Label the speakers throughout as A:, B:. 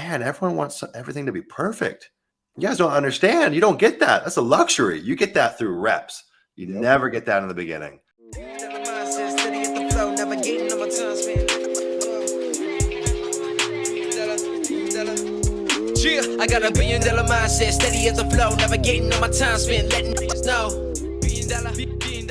A: man, everyone wants everything to be perfect. You guys don't understand. You don't get that. That's a luxury. You get that through reps. You never get that in the beginning.
B: I got $1 billion mindset, steady as the flow, navigating on my time spent, letting us know. $1 billion.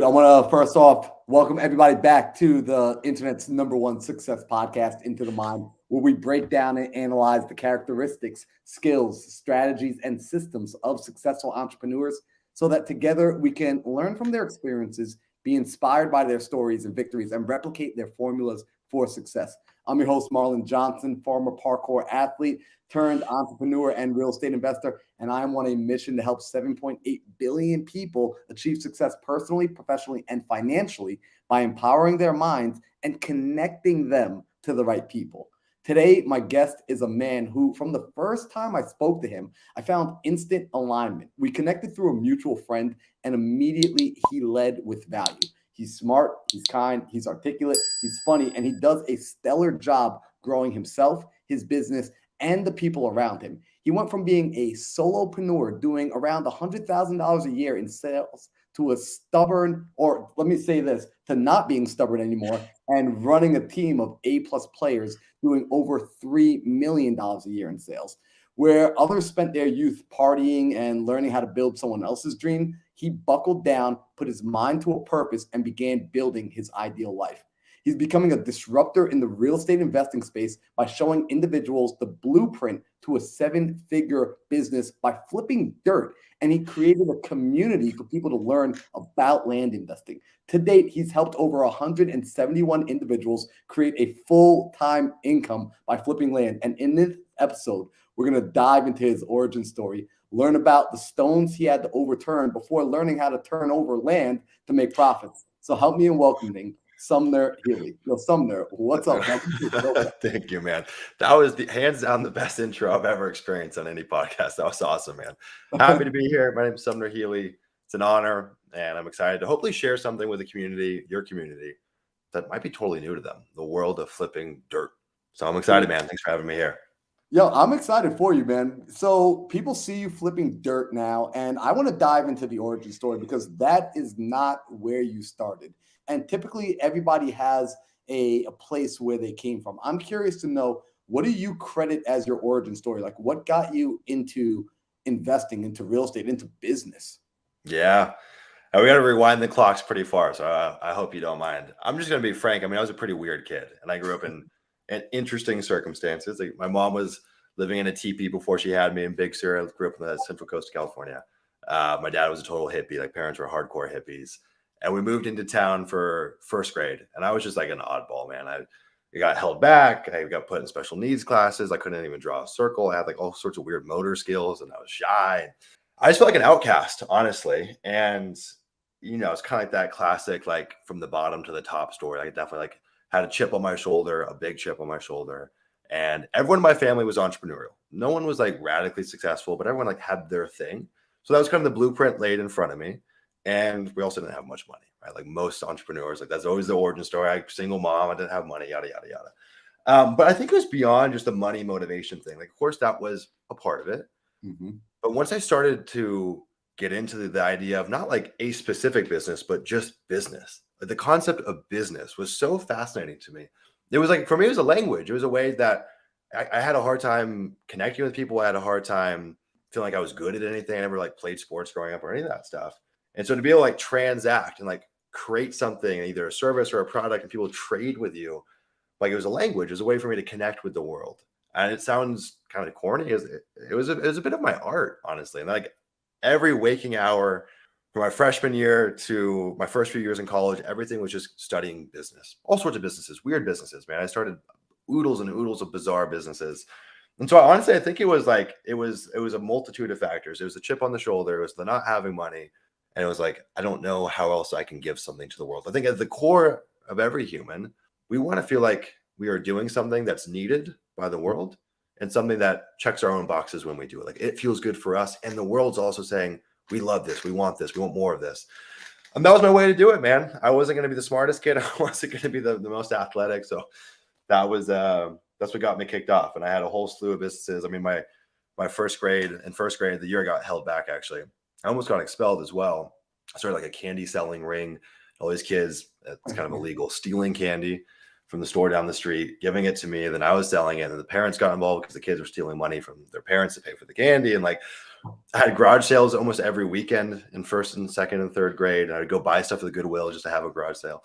C: I want to first off welcome everybody back to the internet's #1 success podcast, Into the Mind, where we break down and analyze the characteristics, skills, strategies, and systems of successful entrepreneurs so that together we can learn from their experiences, be inspired by their stories and victories, and replicate their formulas for success. I'm your host, Marlon Johnson, former parkour athlete turned entrepreneur and real estate investor, and I am on a mission to help 7.8 billion people achieve success personally, professionally, and financially by empowering their minds and connecting them to the right people. Today, my guest is a man who, from the first time I spoke to him, I found instant alignment. We connected through a mutual friend, and immediately he led with value. He's smart, he's kind, he's articulate, he's funny, and he does a stellar job growing himself, his business, and the people around him. He went from being a solopreneur doing around $100,000 a year in sales to a stubborn, or let me say this, to not being stubborn anymore and running a team of A-plus players doing over $3 million a year in sales. Where others spent their youth partying and learning how to build someone else's dream, he buckled down, put his mind to a purpose, and began building his ideal life. He's becoming a disruptor in the real estate investing space by showing individuals the blueprint to a 7-figure business by flipping dirt. And he created a community for people to learn about land investing. To date, he's helped over 171 individuals create a full-time income by flipping land. And in this episode, we're going to dive into his origin story, learn about the stones he had to overturn before learning how to turn over land to make profits. So help me in welcoming Sumner Healy. Yo, Sumner, what's up?
A: Thank you, man. That was hands down the best intro I've ever experienced on any podcast. That was awesome, man. Happy to be here. My name is Sumner Healy. It's an honor, and I'm excited to hopefully share something with the community, your community, that might be totally new to them, the world of flipping dirt. So I'm excited, man. Thanks for having me here.
C: Yo, I'm excited for you, man. So people see you flipping dirt now, and I want to dive into the origin story because that is not where you started. And typically everybody has a place where they came from. I'm curious to know, what do you credit as your origin story? Like, what got you into investing, into real estate, into business?
A: Yeah. We got to rewind the clocks pretty far. So I hope you don't mind. I'm just going to be frank. I mean, I was a pretty weird kid, and I grew up in interesting circumstances. Like, my mom was living in a teepee before she had me in Big Sur. I grew up in the Central Coast of California. My dad was a total hippie. Like, parents were hardcore hippies. And we moved into town for first grade. And I was just like an oddball, man. I got held back. I got put in special needs classes. I couldn't even draw a circle. I had like all sorts of weird motor skills, and I was shy. I just felt like an outcast, honestly. And, you know, it's kind of like that classic, like from the bottom to the top story. I definitely like had a chip on my shoulder, a big chip on my shoulder. And everyone in my family was entrepreneurial. No one was like radically successful, but everyone like had their thing. So that was kind of the blueprint laid in front of me. And we also didn't have much money, right? Like most entrepreneurs, like that's always the origin story. I single mom, I didn't have money, yada, yada, yada. But I think it was beyond just the money motivation thing. Like, of course, that was a part of it. Mm-hmm. But once I started to get into the idea of not like a specific business, but just business, like the concept of business was so fascinating to me. It was like, for me, it was a language. It was a way that I had a hard time connecting with people. I had a hard time feeling like I was good at anything. I never like played sports growing up or any of that stuff. And so to be able to like transact and like create something, either a service or a product, and people trade with you, like it was a language, it was a way for me to connect with the world. And it sounds kind of corny. It was a bit of my art, honestly. And like every waking hour from my freshman year to my first few years in college, everything was just studying business, all sorts of businesses, weird businesses, man. I started oodles and oodles of bizarre businesses. And so honestly, I think it was a multitude of factors. It was the chip on the shoulder. It was the not having money. And it was like, I don't know how else I can give something to the world. I think at the core of every human, we want to feel like we are doing something that's needed by the world and something that checks our own boxes when we do it. Like, it feels good for us. And the world's also saying, we love this. We want this. We want more of this. And that was my way to do it, man. I wasn't going to be the smartest kid. I wasn't going to be the most athletic. So that was That's what got me kicked off. And I had a whole slew of businesses. I mean, my first grade, the year I got held back, actually. I almost got expelled as well. I started like a candy selling ring. All these kids, it's kind of illegal, stealing candy from the store down the street, giving it to me. And then I was selling it. And the parents got involved because the kids were stealing money from their parents to pay for the candy. And like, I had garage sales almost every weekend in first and second and third grade. And I would go buy stuff at the Goodwill just to have a garage sale.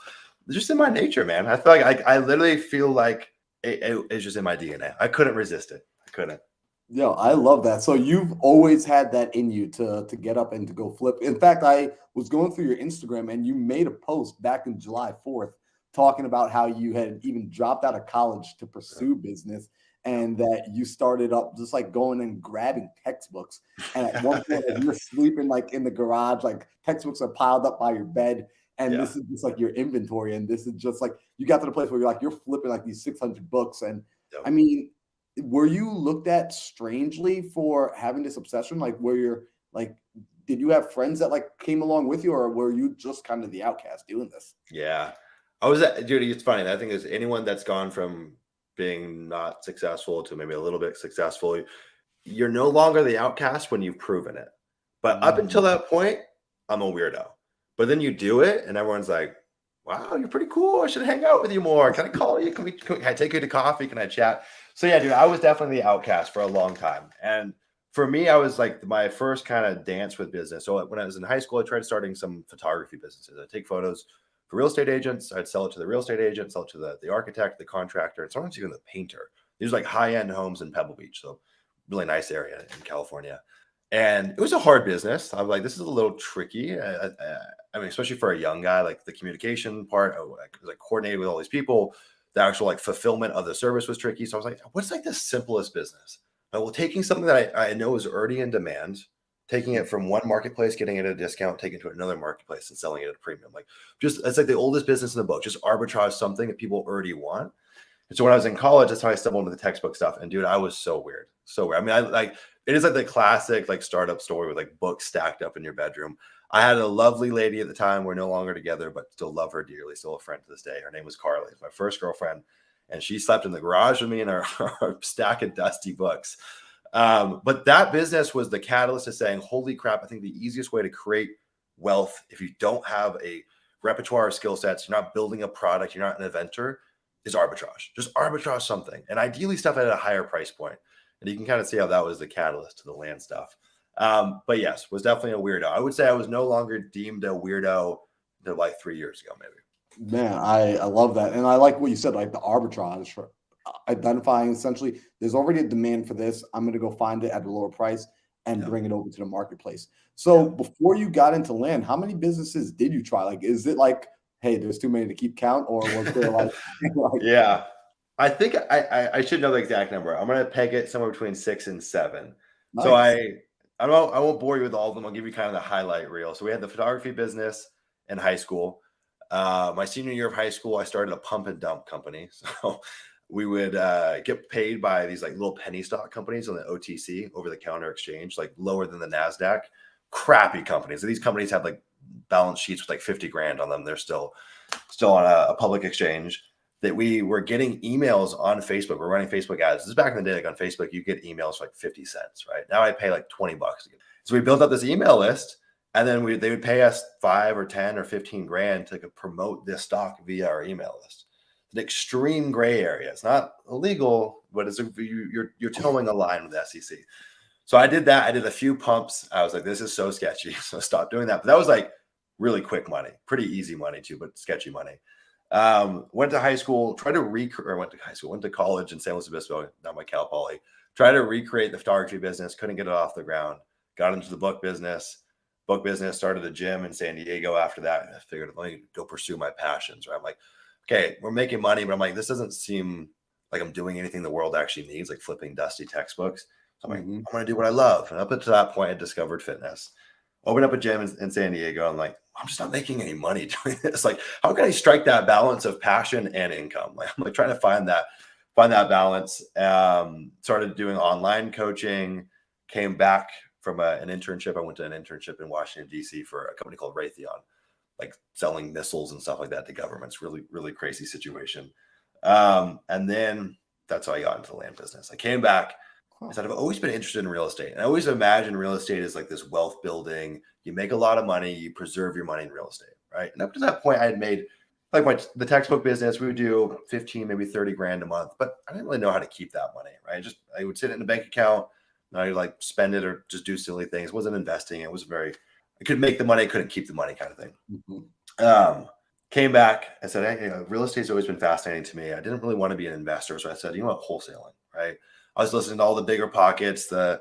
A: It's just in my nature, man. I feel like I literally feel like it's just in my DNA. I couldn't resist it. I couldn't.
C: Yo, I love that. So you've always had that in you to get up and to go flip. In fact, I was going through your Instagram and you made a post back in July 4th talking about how you had even dropped out of college to pursue business, and that you started up just like going and grabbing textbooks. And at one point, like, you're sleeping like in the garage, like textbooks are piled up by your bed. And this is just like your inventory. And this is just like, you got to the place where you're flipping like these 600 books. And I mean, were you looked at strangely for having this obsession? Like, where you're like, did you have friends that like came along with you, or were you just kind of the outcast doing this?
A: Yeah, dude, it's funny. I think is anyone that's gone from being not successful to maybe a little bit successful, you're no longer the outcast when you've proven it. But up until that point, I'm a weirdo. But then you do it and everyone's like, wow, you're pretty cool. I should hang out with you more. Can I call you? Can I take you to coffee? Can I chat? So yeah, dude, I was definitely the outcast for a long time. And for me, I was like my first kind of dance with business. So when I was in high school, I tried starting some photography businesses. I'd take photos for real estate agents. I'd sell it to the real estate agent, sell it to the architect, the contractor, and sometimes even the painter. These are like high-end homes in Pebble Beach. So really nice area in California. And it was a hard business. I was like, this is a little tricky. I mean, especially for a young guy, like the communication part, I was like coordinating with all these people. The actual like fulfillment of the service was tricky. So I was like, what's like the simplest business? Well, taking something that I know is already in demand, taking it from one marketplace, getting it at a discount, taking it to another marketplace and selling it at a premium. Like just, it's like the oldest business in the book, just arbitrage something that people already want. And so when I was in college, that's how I stumbled into the textbook stuff. And dude, I was so weird. So weird. I mean, it is like the classic like startup story with like books stacked up in your bedroom. I had a lovely lady at the time. We're no longer together, but still love her dearly. Still a friend to this day. Her name was Carly, my first girlfriend. And she slept in the garage with me in our stack of dusty books. But that business was the catalyst to saying, holy crap, I think the easiest way to create wealth, if you don't have a repertoire of skill sets, you're not building a product, you're not an inventor, is arbitrage. Just arbitrage something. And ideally stuff at a higher price point. And you can kind of see how that was the catalyst to the land stuff. But yes, was definitely a weirdo. I would say I was no longer deemed a weirdo until like 3 years ago, maybe.
C: Man, I love that. And I like what you said, like the arbitrage, for identifying essentially there's already a demand for this. I'm going to go find it at a lower price and bring it over to the marketplace. So before you got into land, how many businesses did you try? Like, is it like, hey, there's too many to keep count, or was there like
A: yeah, I think I should know the exact number. I'm going to peg it somewhere between 6 and 7. Nice. So I won't bore you with all of them. I'll give you kind of the highlight reel. So we had the photography business in high school. My senior year of high school, I started a pump and dump company. So we would get paid by these like little penny stock companies on the OTC, over the counter exchange, like lower than the NASDAQ, crappy companies. So these companies have like balance sheets with like 50 grand on them. They're still on a public exchange. That we were getting emails on Facebook. We're running Facebook ads. This is back in the day, like on Facebook, you get emails for like 50 cents, right? Now I pay like $20 to get. So we built up this email list, and then they would pay us 5 or 10 or 15 grand to promote this stock via our email list. It's an extreme gray area. It's not illegal, but you're towing a line with the SEC. So I did that. I did a few pumps. I was like, this is so sketchy. So I stopped doing that. But that was like really quick money, pretty easy money too, but sketchy money. Went to high school, went to college in San Luis Obispo, now my Cal Poly, tried to recreate the photography business, couldn't get it off the ground, got into the book business, started a gym in San Diego after that. I figured, let me go pursue my passions, right? I'm like, okay, we're making money, but I'm like, this doesn't seem like I'm doing anything the world actually needs, like flipping dusty textbooks. So I'm like, I'm going to do what I love. And up until that point, I discovered fitness. Opened up a gym in San Diego. I'm like, I'm just not making any money doing this. Like, how can I strike that balance of passion and income? Like, I'm like trying to find that balance. Started doing online coaching, came back from an internship. I went to an internship in Washington, D.C. for a company called Raytheon, like selling missiles and stuff like that to governments. Really, really crazy situation. And then that's how I got into the land business. I came back. I said, I've always been interested in real estate. And I always imagined real estate as like this wealth building. You make a lot of money, you preserve your money in real estate, right? And up to that point, I had made like the textbook business. We would do 15, maybe 30 grand a month, but I didn't really know how to keep that money, right? I would sit it in a bank account and I'd like spend it or just do silly things. It wasn't investing. It was I could make the money, I couldn't keep the money kind of thing. Mm-hmm. Came back. I said, hey, real estate's always been fascinating to me. I didn't really want to be an investor. So I said, you know what, wholesaling, right? I was listening to all the bigger pockets. You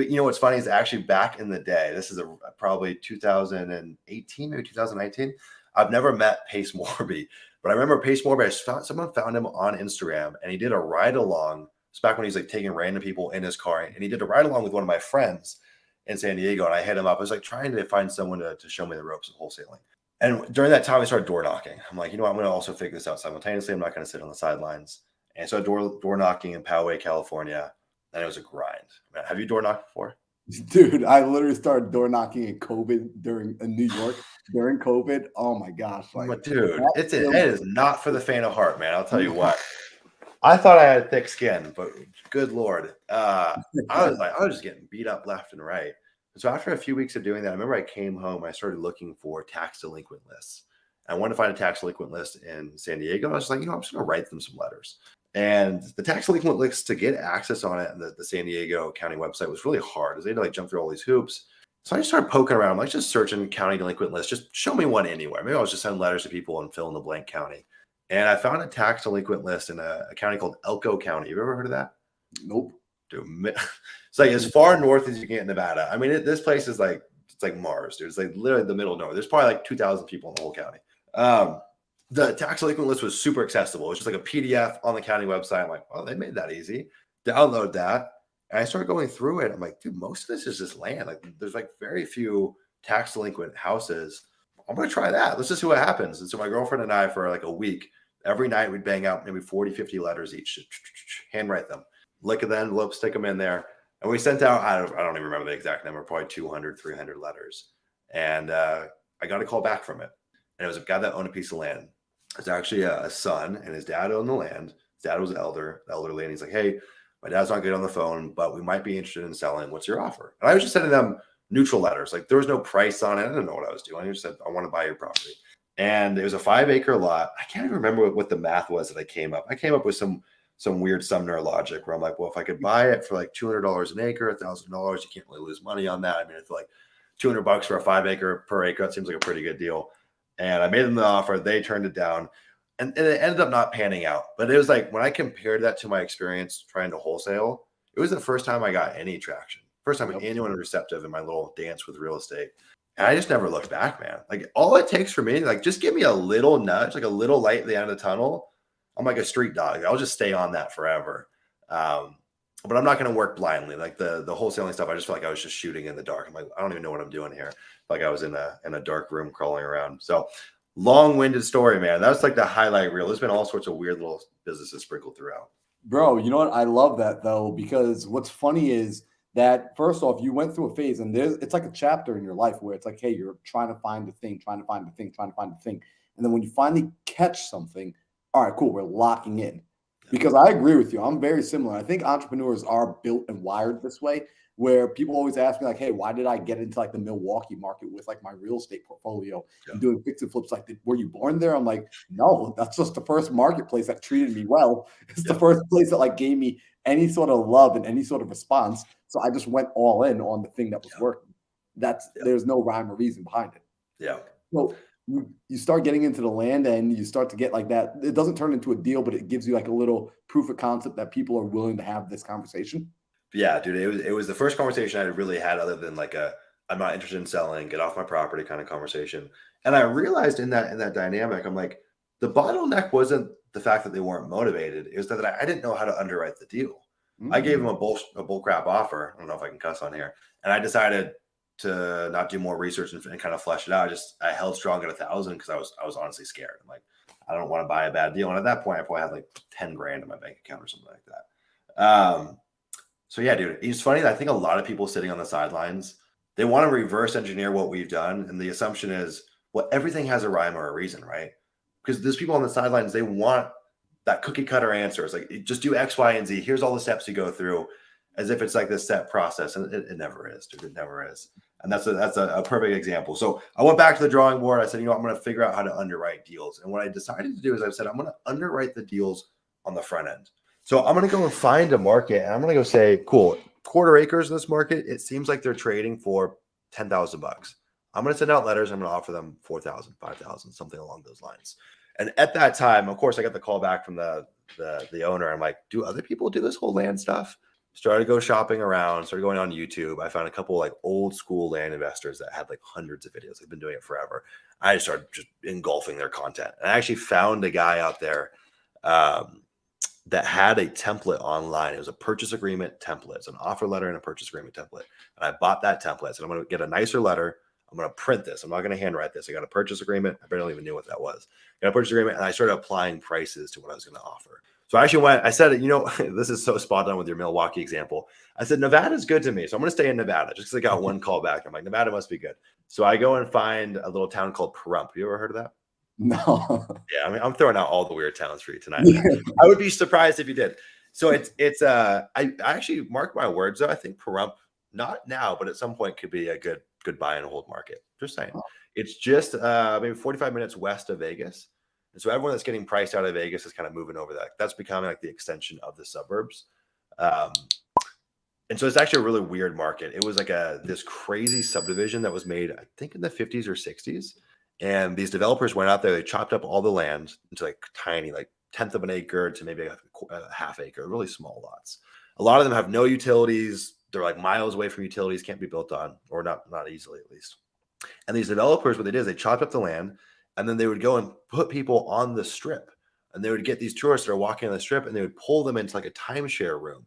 A: know what's funny is actually back in the day, this is probably 2018, maybe 2019. I've never met Pace Morby, but I remember Pace Morby. Someone found him on Instagram, and he did a ride along. It's back when he's like taking random people in his car, and he did a ride along with one of my friends in San Diego. And I hit him up. I was like trying to find someone to show me the ropes of wholesaling. And during that time, I started door knocking. I'm like, you know what? I'm going to also figure this out simultaneously. I'm not going to sit on the sidelines. And so door knocking in Poway, California, and it was a grind. Man, have you door knocked before?
C: Dude, I literally started door knocking in COVID in New York during COVID. Oh my gosh.
A: But dude, it is not for the faint of heart, man. I'll tell you what. I thought I had thick skin, but good Lord. I was just getting beat up left and right. And so after a few weeks of doing that, I remember I came home, I started looking for tax delinquent lists. I wanted to find a tax delinquent list in San Diego. I was like, I'm just going to write them some letters. And the tax delinquent list, to get access on it, and the San Diego County website was really hard. They had to like jump through all these hoops. So I just started poking around, like just searching county delinquent lists. Just show me one anywhere. Maybe I was just sending letters to people and fill in the blank county. And I found a tax delinquent list in a county called Elko County. You ever heard of that?
C: Nope.
A: Dude, it's like as far north as you can get in Nevada. I mean, this place is like, it's like Mars, dude. It's like literally the middle of nowhere. There's probably like 2,000 people in the whole county. The tax delinquent list was super accessible. It was just like a PDF on the county website. I'm like, well, they made that easy. Download that. And I started going through it. I'm like, dude, most of this is just land. Like there's like very few tax delinquent houses. I'm going to try that. Let's just see what happens. And so my girlfriend and I, for like a week, every night we'd bang out maybe 40, 50 letters each, handwrite them, lick of the envelope, stick them in there. And we sent out, I don't even remember the exact number, probably 200, 300 letters. And I got a call back from it. And it was a guy that owned a piece of land. It's actually a son, and his dad owned the land. His dad was elderly, and he's like, hey, my dad's not good on the phone, but we might be interested in selling. What's your offer? And I was just sending them neutral letters. Like there was no price on it. I didn't know what I was doing. I just said, I want to buy your property. And it was a 5-acre lot. I can't even remember what the math was that I came up. I came up with some weird Sumner logic where I'm like, well, if I could buy it for like $200 an acre, $1,000, you can't really lose money on that. I mean, it's like $200 for a 5-acre per acre. That seems like a pretty good deal. And I made them the offer. They turned it down. And it ended up not panning out. But it was like when I compared that to my experience trying to wholesale, it was the first time I got any traction. First time anyone receptive in my little dance with real estate. And I just never looked back, man. Like all it takes for me, like just give me a little nudge, like a little light at the end of the tunnel. I'm like a street dog. I'll just stay on that forever. But I'm not going to work blindly. Like the wholesaling stuff, I just feel like I was just shooting in the dark. I'm like, I don't even know what I'm doing here. Like I was in a dark room crawling around. So long-winded story, man. That was like the highlight reel. There's been all sorts of weird little businesses sprinkled throughout.
C: Bro, you know what? I love that though, because what's funny is that first off, you went through a phase, and it's like a chapter in your life where it's like, hey, you're trying to find the thing. And then when you finally catch something, all right, cool, we're locking in. Because I agree with you. I'm very similar. I think entrepreneurs are built and wired this way, where people always ask me like, hey, why did I get into like the Milwaukee market with like my real estate portfolio and doing fix and flips? Like, were you born there? I'm like, no, that's just the first marketplace that treated me well. It's the first place that like gave me any sort of love and any sort of response. So I just went all in on the thing that was working. There's no rhyme or reason behind it.
A: Yeah.
C: So you start getting into the land and you start to get like that. It doesn't turn into a deal, but it gives you like a little proof of concept that people are willing to have this conversation.
A: Yeah, dude, it was the first conversation I really had other than like I'm not interested in selling, get off my property kind of conversation. And I realized in that dynamic, I'm like, the bottleneck wasn't the fact that they weren't motivated. It was that I didn't know how to underwrite the deal. I gave them a bull crap offer. I don't know if I can cuss on here. And I decided to not do more research and kind of flesh it out. I held strong at 1,000 because I was honestly scared. I'm like, I don't want to buy a bad deal. And at that point, I probably had like 10 grand in my bank account or something like that. So yeah, dude, it's funny that I think a lot of people sitting on the sidelines, they want to reverse engineer what we've done. And the assumption is, well, everything has a rhyme or a reason, right? Because there's people on the sidelines, they want that cookie cutter answer. It's like, just do X, Y, and Z. Here's all the steps you go through, as if it's like this set process. And it never is, dude. It never is. And that's a perfect example. So I went back to the drawing board. I said, I'm going to figure out how to underwrite deals. And what I decided to do is I said, I'm going to underwrite the deals on the front end. So I'm going to go and find a market, and I'm going to go say, cool, quarter acres in this market, it seems like they're trading for $10,000. I'm going to send out letters. I'm going to offer them 4,000, 5,000, something along those lines. And at that time, of course, I got the call back from the owner. I'm like, do other people do this whole land stuff? Started go shopping around, started going on YouTube. I found a couple like old school land investors that had like hundreds of videos. They've been doing it forever. I started just engulfing their content. And I actually found a guy out there that had a template online. It was a purchase agreement template. It's an offer letter and a purchase agreement template. And I bought that template. I said, I'm going to get a nicer letter. I'm going to print this. I'm not going to handwrite this. I got a purchase agreement. I barely even knew what that was. Got a purchase agreement, and I started applying prices to what I was going to offer. So I actually went, I said, this is so spot on with your Milwaukee example. I said, Nevada's good to me. So I'm going to stay in Nevada just because I got one call back. I'm like, Nevada must be good. So I go and find a little town called Pahrump. You ever heard of that?
C: No.
A: Yeah, I mean, I'm throwing out all the weird towns for you tonight. Yeah. I would be surprised if you did. So I actually mark my words though. I think Pahrump, not now, but at some point could be a good buy and hold market. Just saying. It's just maybe 45 minutes west of Vegas. And so everyone that's getting priced out of Vegas is kind of moving over that. That's becoming like the extension of the suburbs. And so it's actually a really weird market. It was like this crazy subdivision that was made, I think in the 50s or 60s. And these developers went out there, they chopped up all the land into like tiny, like 1/10 of an acre to maybe a half acre, really small lots. A lot of them have no utilities. They're like miles away from utilities, can't be built on, or not easily at least. And these developers, what they did is they chopped up the land, and then they would go and put people on the strip. And they would get these tourists that are walking on the strip, and they would pull them into like a timeshare room.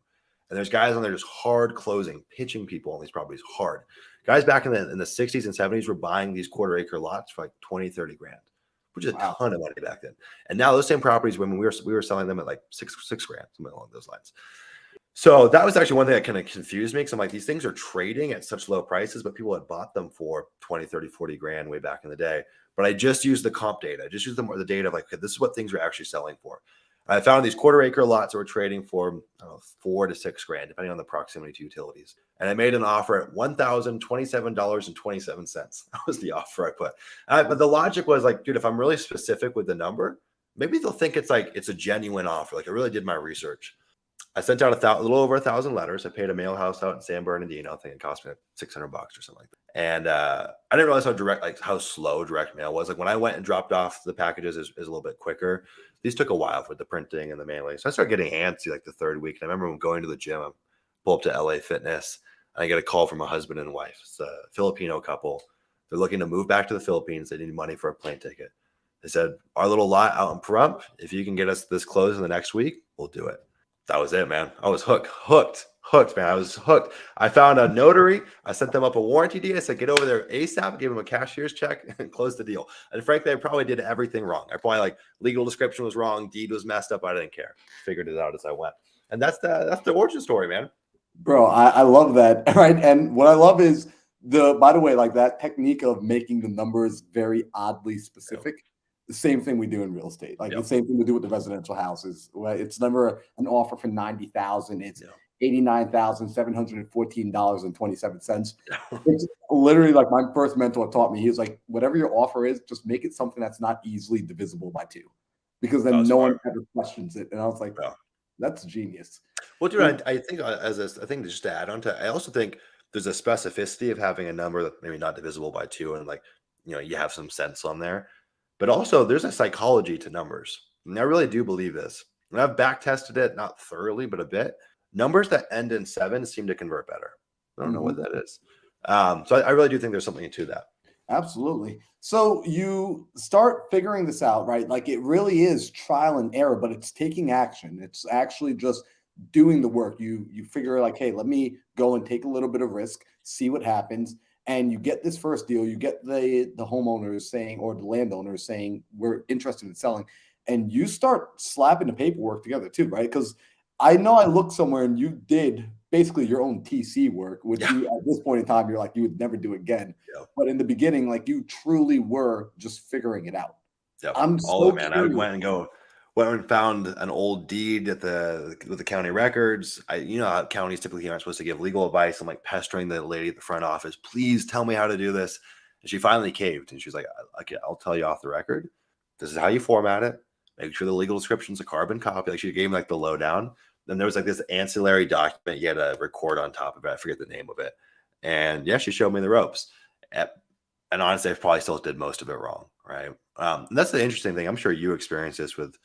A: And there's guys on there just hard closing, pitching people on these properties hard. Guys back in the 60s and 70s were buying these quarter acre lots for like 20, 30 grand, which is a ton of money back then. And now those same properties, when we were selling them at like six grand, something along those lines. So that was actually one thing that kind of confused me, because I'm like, these things are trading at such low prices, but people had bought them for 20, 30, 40 grand way back in the day. But I just used the comp data. I just used the data of like, okay, this is what things are actually selling for. I found these quarter acre lots that were trading for, I don't know, 4 to 6 grand, depending on the proximity to utilities. And I made an offer at $1,027.27. That was the offer I put. But the logic was like, dude, if I'm really specific with the number, maybe they'll think it's like, it's a genuine offer. Like I really did my research. I sent out a little over 1,000 letters. I paid a mail house out in San Bernardino. I think it cost me like $600 or something like that. And I didn't realize how slow direct mail was. Like when I went and dropped off the packages is a little bit quicker. These took a while with the printing and the mailing. So I started getting antsy like the third week. And I remember going to the gym, I pull up to LA Fitness, and I get a call from a husband and wife. It's a Filipino couple. They're looking to move back to the Philippines. They need money for a plane ticket. They said, our little lot out in Pahrump, if you can get us this closed in the next week, we'll do it. That was it, man. I was hooked, man. I was hooked. I found a notary. I sent them up a warranty deed. I said, get over there ASAP, gave them a cashier's check, and closed the deal. And frankly, I probably did everything wrong. I probably like legal description was wrong. Deed was messed up. I didn't care. Figured it out as I went. And that's the origin story, man.
C: Bro, I love that. Right. And what I love is by the way, like that technique of making the numbers very oddly specific. The same thing we do in real estate, like the same thing we do with the residential houses. Right? It's never an offer for $90,000. It's $89,714.27. It's literally like my first mentor taught me. He was like, whatever your offer is, just make it something that's not easily divisible by 2, because then no one ever questions it. And I was like, that's genius.
A: Well, dude, I think just to add on to, I also think there's a specificity of having a number that maybe not divisible by 2, and like, you have some sense on there. But also there's a psychology to numbers. And I really do believe this. And I've back tested it, not thoroughly, but a bit. Numbers that end in 7 seem to convert better. I don't know what that is. So I really do think there's something to that.
C: Absolutely. So you start figuring this out, right? Like it really is trial and error, but it's taking action. It's actually just doing the work. You figure like, hey, let me go and take a little bit of risk, see what happens. And you get this first deal, you get the homeowners saying, or the landowners saying, we're interested in selling. And you start slapping the paperwork together too, right? Because I know I looked somewhere and you did basically your own TC work, which you, at this point in time, you're like, you would never do again. But in the beginning, like you truly were just figuring it out.
A: I'm so man. I would went and go went and found an old deed with the county records. You know how counties typically aren't supposed to give legal advice. I'm like pestering the lady at the front office, please tell me how to do this. And she finally caved, and she's like, okay, I'll tell you off the record. This is how you format it. Make sure the legal description's a carbon copy. Like, she gave me like the lowdown. Then there was like this ancillary document you had to record on top of it. I forget the name of it. And yeah, she showed me the ropes. And honestly, I probably still did most of it wrong, right? And that's the interesting thing. I'm sure you experience this with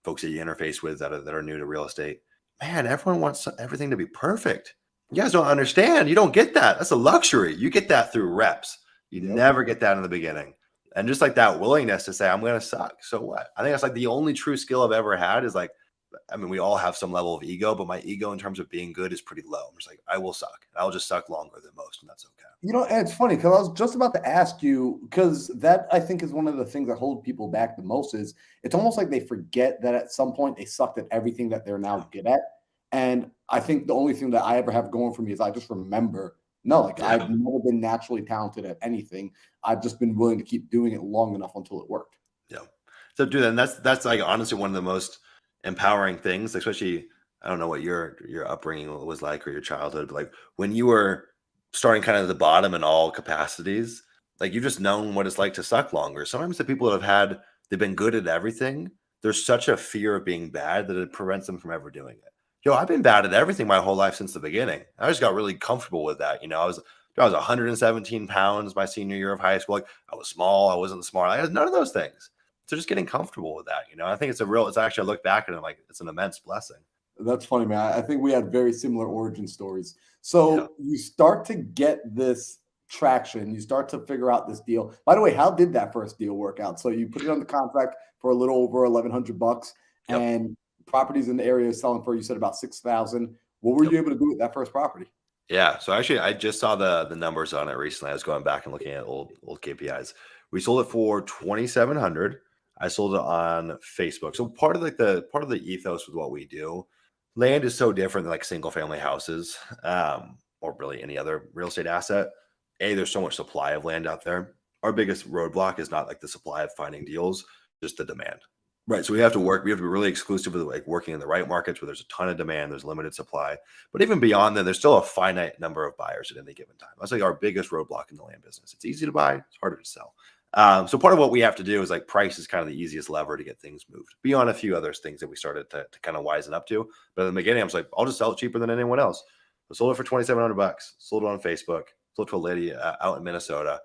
A: folks that you interface with that are new to real estate. Man, everyone wants everything to be perfect. You guys don't understand. You don't get that. That's a luxury. You get that through reps. You never get that in the beginning. And just like that willingness to say, I'm going to suck. So what? I think that's like the only true skill I've ever had is like, I mean, we all have some level of ego, but my ego in terms of being good is pretty low. I'm just like, I will suck. I'll just suck longer than most, and that's okay.
C: You know, and it's funny because I was just about to ask you, because that I think is one of the things that hold people back the most is it's almost like they forget that at some point they sucked at everything that they're now good at. And I think the only thing that I ever have going for me is I just remember, no, like I've never been naturally talented at anything. I've just been willing to keep doing it long enough until it worked.
A: Yeah. So dude, and that's like honestly one of the most empowering things, especially, I don't know what your upbringing was like or your childhood, but like when you were starting kind of at the bottom in all capacities, like you've just known what it's like to suck longer. Sometimes the people that they've been good at everything, there's such a fear of being bad that it prevents them from ever doing it. Yo, I've been bad at everything my whole life since the beginning. I just got really comfortable with that. You know, I was 117 pounds my senior year of high school. Like, I was small, I wasn't smart. I had none of those things. So just getting comfortable with that, you know, I think it's actually, I look back at it like it's an immense blessing.
C: That's funny, man. I think we had very similar origin stories. So you start to get this traction. You start to figure out this deal. By the way, how did that first deal work out? So you put it on the contract for a little over $1,100, and properties in the area is selling for, you said, about $6,000. What were you able to do with that first property?
A: Yeah. So actually, I just saw the numbers on it recently. I was going back and looking at old KPIs. We sold it for $2,700. I sold it on Facebook. So part of the ethos with what we do, land is so different than like single family houses, or really any other real estate asset. There's so much supply of land out there. Our biggest roadblock is not like the supply of finding deals, just the demand. Right. So we have to be really exclusive with like working in the right markets where there's a ton of demand, there's limited supply. But even beyond that, there's still a finite number of buyers at any given time. That's like our biggest roadblock in the land business. It's easy to buy, it's harder to sell. So part of what we have to do is like price is kind of the easiest lever to get things moved beyond a few other things that we started to kind of wisen up to. But in the beginning, I was like, I'll just sell it cheaper than anyone else. I sold it for $2,700, sold it on Facebook, sold it to a lady out in Minnesota.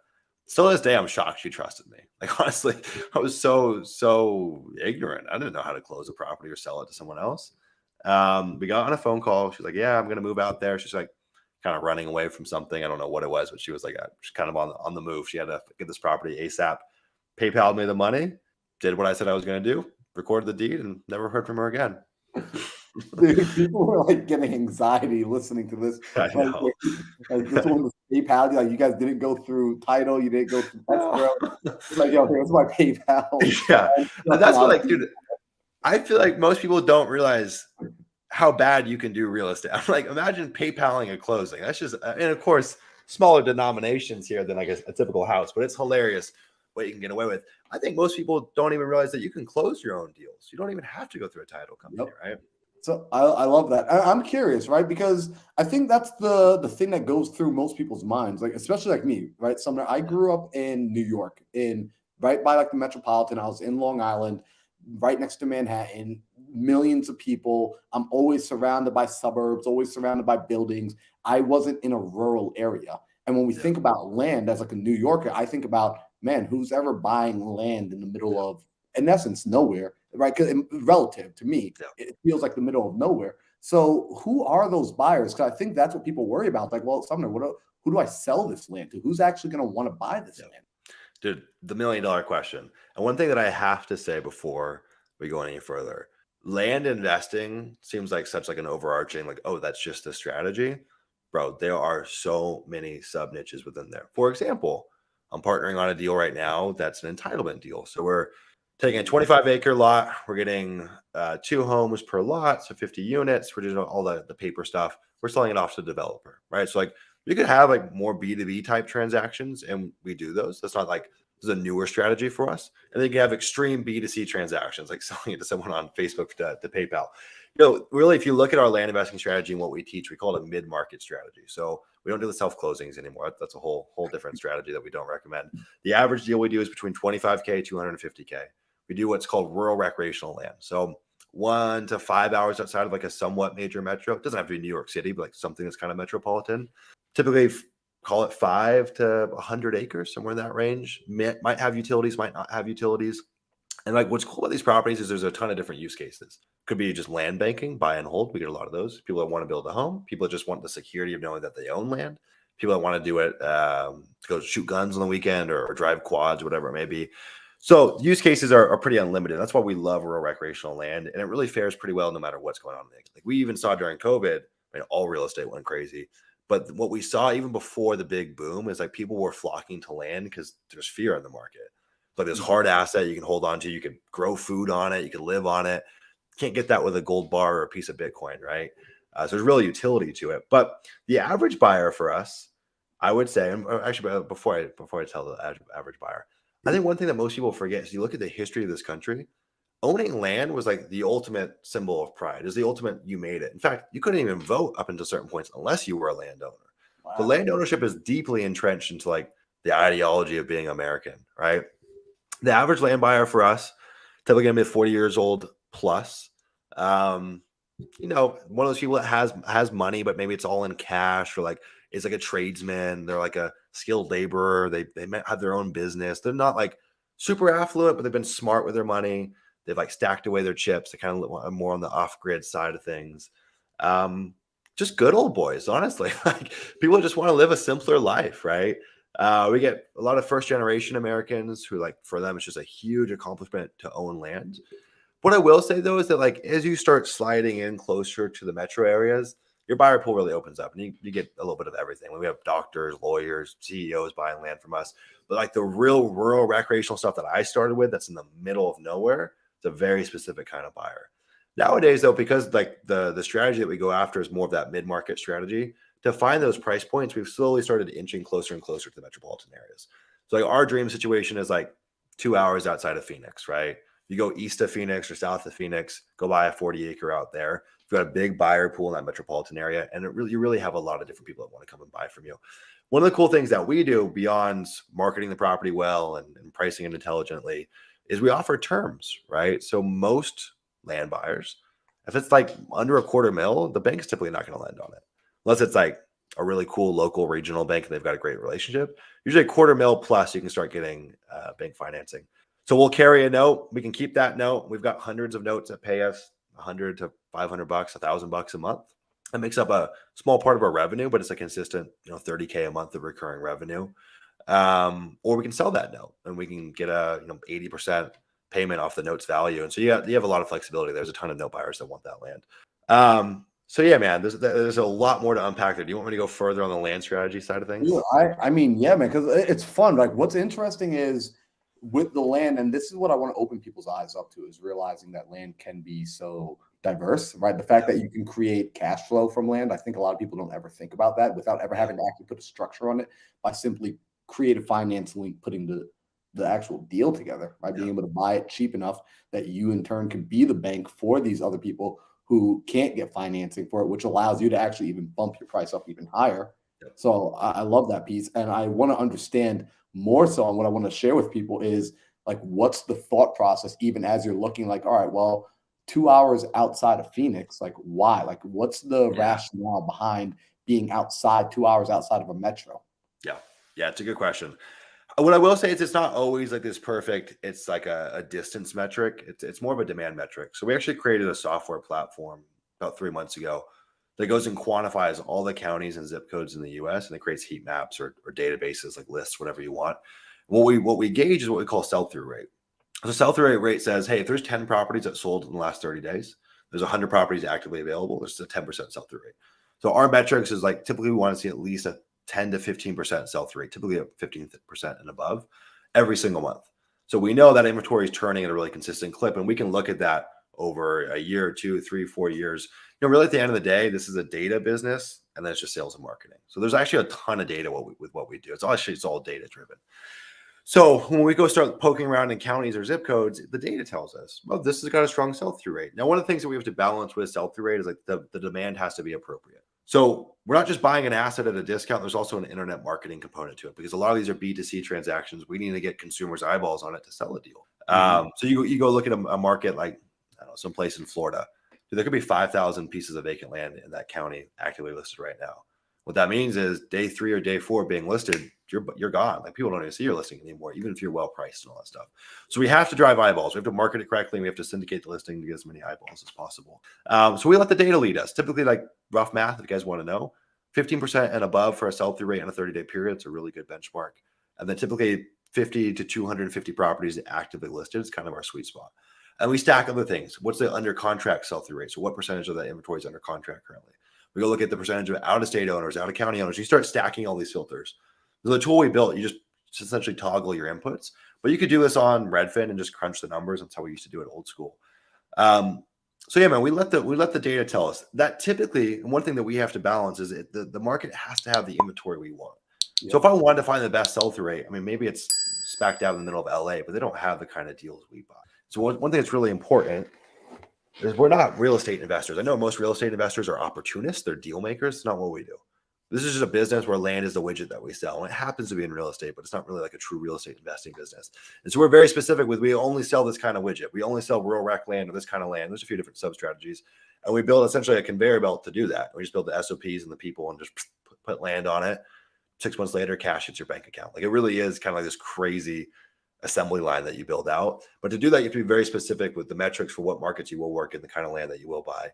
A: Still to this day, I'm shocked she trusted me. Like, honestly, I was so ignorant. I didn't know how to close a property or sell it to someone else. We got on a phone call. She's like, yeah, I'm going to move out there. She's like, kind of running away from something. I don't know what it was, but she was like, she's kind of on the move. She had to get this property ASAP. PayPal'd me the money, did what I said I was going to do, recorded the deed, and never heard from her again.
C: Dude, people were like getting anxiety listening to this.
A: I know.
C: Like this one was PayPal. Like, you guys didn't go through title, you didn't go through escrow. It's like, yo, here's my PayPal.
A: Yeah, and that's what, like, dude, I feel like most people don't realize how bad you can do real estate. I'm like, imagine PayPaling a closing. That's just, and of course, smaller denominations here than like a typical house, but it's hilarious what you can get away with. I think most people don't even realize that you can close your own deals. You don't even have to go through a title company, right?
C: So I love that. I'm curious, right? Because I think that's the thing that goes through most people's minds, like especially like me, right? Sumner, I grew up in New York, right by like the Metropolitan. I was in Long Island, right next to Manhattan, millions of people. I'm always surrounded by suburbs, always surrounded by buildings. I wasn't in a rural area. And when we think about land as like a New Yorker, I think about, man, who's ever buying land in the middle of, in essence, nowhere, right? Because relative to me, it feels like the middle of nowhere. So who are those buyers? Because I think that's what people worry about. Like, well, Sumner, who do I sell this land to? Who's actually going to want to buy this land?
A: Dude, the $1 million question. And one thing that I have to say before we go any further, land investing seems like such like an overarching, like, oh, that's just a strategy. Bro, there are so many sub niches within there. For example, I'm partnering on a deal right now that's an entitlement deal. So we're taking a 25-acre lot. We're getting 2 homes per lot, so 50 units. We're doing all the paper stuff. We're selling it off to the developer, right? So like you could have like more B2B type transactions, and we do those. That's not like This is a newer strategy for us. And then you have extreme B2C transactions, like selling it to someone on Facebook to PayPal. Really, if you look at our land investing strategy and what we teach, we call it a mid-market strategy. So we don't do the self-closings anymore. That's a whole different strategy that we don't recommend. The average deal we do is between 25K, 250K. We do what's called rural recreational land. So 1 to 5 hours outside of like a somewhat major metro. It doesn't have to be New York City, but like something that's kind of metropolitan. Typically, call it 5 to 100 acres, somewhere in that range. Might have utilities, might not have utilities. And like what's cool about these properties is there's a ton of different use cases. Could be just land banking, buy and hold. We get a lot of those. People that want to build a home. People that just want the security of knowing that they own land. People that want to do it to go shoot guns on the weekend or drive quads, whatever it may be. So use cases are pretty unlimited. That's why we love rural recreational land, and it really fares pretty well no matter what's going on. Like we even saw during COVID, all real estate went crazy. But what we saw even before the big boom is like people were flocking to land because there's fear in the market. Like this hard asset you can hold on to, you can grow food on it, you can live on it. Can't get that with a gold bar or a piece of Bitcoin, right? So there's real utility to it. But the average buyer for us, I would say, and actually before I tell the average buyer, I think one thing that most people forget is you look at the history of this country. Owning land was like the ultimate symbol of pride. It was the ultimate, you made it. In fact, you couldn't even vote up until certain points unless you were a landowner. Wow. The land ownership is deeply entrenched into like the ideology of being American, right? The average land buyer for us, typically gonna be 40 years old plus. One of those people that has money, but maybe it's all in cash, or like it's like a tradesman. They're like a skilled laborer. They might have their own business. They're not like super affluent, but they've been smart with their money. They've like stacked away their chips. They kind of more on the off-grid side of things. Just good old boys, honestly. Like people just want to live a simpler life, right? We get a lot of first-generation Americans who, like, for them, it's just a huge accomplishment to own land. What I will say, though, is that, like, as you start sliding in closer to the metro areas, your buyer pool really opens up, and you get a little bit of everything. We have doctors, lawyers, CEOs buying land from us. But, like, the real rural recreational stuff that I started with that's in the middle of nowhere, it's a very specific kind of buyer. Nowadays, though, because, like, the strategy that we go after is more of that mid-market strategy, to find those price points, we've slowly started inching closer and closer to the metropolitan areas. So like our dream situation is like 2 hours outside of Phoenix, right? You go east of Phoenix or south of Phoenix, go buy a 40-acre out there. You've got a big buyer pool in that metropolitan area, and you really have a lot of different people that want to come and buy from you. One of the cool things that we do beyond marketing the property well and pricing it intelligently is we offer terms, right? So most land buyers, if it's like under $250,000, the bank is typically not going to lend on it. Unless it's like a really cool local regional bank and they've got a great relationship. Usually $250,000 plus, you can start getting bank financing. So we'll carry a note. We can keep that note. We've got hundreds of notes that pay us $100 to $500, $1,000 a month. That makes up a small part of our revenue, but it's a consistent, $30K a month of recurring revenue. Or we can sell that note and we can get a 80% payment off the note's value. And so you have a lot of flexibility. There's a ton of note buyers that want that land. So yeah, man, there's a lot more to unpack there. Do you want me to go further on the land strategy side of things?
C: Yeah, I mean, yeah, man, because it's fun. Like what's interesting is with the land, and this is what I want to open people's eyes up to, is realizing that land can be so diverse, right? The fact that you can create cash flow from land. I think a lot of people don't ever think about that without ever having to actually put a structure on it by simply creative financing, putting the actual deal together, right? Being able to buy it cheap enough that you in turn can be the bank for these other people who can't get financing for it, which allows you to actually even bump your price up even higher. So I love that piece. And I want to understand more so, and what I want to share with people is like, what's the thought process, even as you're looking like, all right, well, 2 hours outside of Phoenix, like why? Like what's the rationale behind being outside 2 hours outside of a metro?
A: Yeah, it's a good question. What I will say is it's not always like this perfect. It's like a distance metric. It's more of a demand metric. So we actually created a software platform about 3 months ago that goes and quantifies all the counties and zip codes in the US, and it creates heat maps or databases like lists, whatever you want. What we gauge is what we call sell-through rate. So sell-through rate says, hey, if there's 10 properties that sold in the last 30 days, there's 100 properties actively available, there's a 10% sell-through rate. So our metrics is like typically we want to see at least a 10 to 15% sell-through rate, typically at 15% and above every single month. So we know that inventory is turning at a really consistent clip, and we can look at that over a year, 2, 3, 4 years. Really at the end of the day, this is a data business, and then it's just sales and marketing. So there's actually a ton of data with what we do. It's all data driven. So when we go start poking around in counties or zip codes, the data tells us, well, this has got a strong sell-through rate. Now, one of the things that we have to balance with sell-through rate is like the demand has to be appropriate. So we're not just buying an asset at a discount. There's also an internet marketing component to it because a lot of these are B2C transactions. We need to get consumers' eyeballs on it to sell a deal. So you go look at a market like, I don't know, someplace in Florida. There could be 5,000 pieces of vacant land in that county actively listed right now. What that means is day 3 or day 4 being listed, you're gone. Like people don't even see your listing anymore, even if you're well priced and all that stuff. So we have to drive eyeballs. We have to market it correctly. And we have to syndicate the listing to get as many eyeballs as possible. So we let the data lead us. Typically, like rough math, if you guys want to know, 15% and above for a sell-through rate in a 30-day period. It's a really good benchmark. And then typically 50 to 250 properties actively listed is kind of our sweet spot. And we stack other things. What's the under contract sell-through rate? So what percentage of that inventory is under contract currently? We go look at the percentage of out-of-state owners, out-of-county owners. You start stacking all these filters. The tool we built, you just essentially toggle your inputs. But you could do this on Redfin and just crunch the numbers. That's how we used to do it old school. So yeah, man, we let the data tell us that typically, and one thing that we have to balance is the market has to have the inventory we want. Yeah. So if I wanted to find the best sell-through rate, I mean, maybe it's smack down in the middle of LA, but they don't have the kind of deals we buy. So one thing that's really important is we're not real estate investors. I know most real estate investors are opportunists. They're deal makers. It's not what we do. This is just a business where land is the widget that we sell. And it happens to be in real estate, but it's not really like a true real estate investing business. And so we're very specific with, we only sell this kind of widget. We only sell rural rec land or this kind of land. There's a few different sub-strategies. And we build essentially a conveyor belt to do that. We just build the SOPs and the people and just put land on it. 6 months later, cash hits your bank account. Like it really is kind of like this crazy assembly line that you build out. But to do that, you have to be very specific with the metrics for what markets you will work in, the kind of land that you will buy,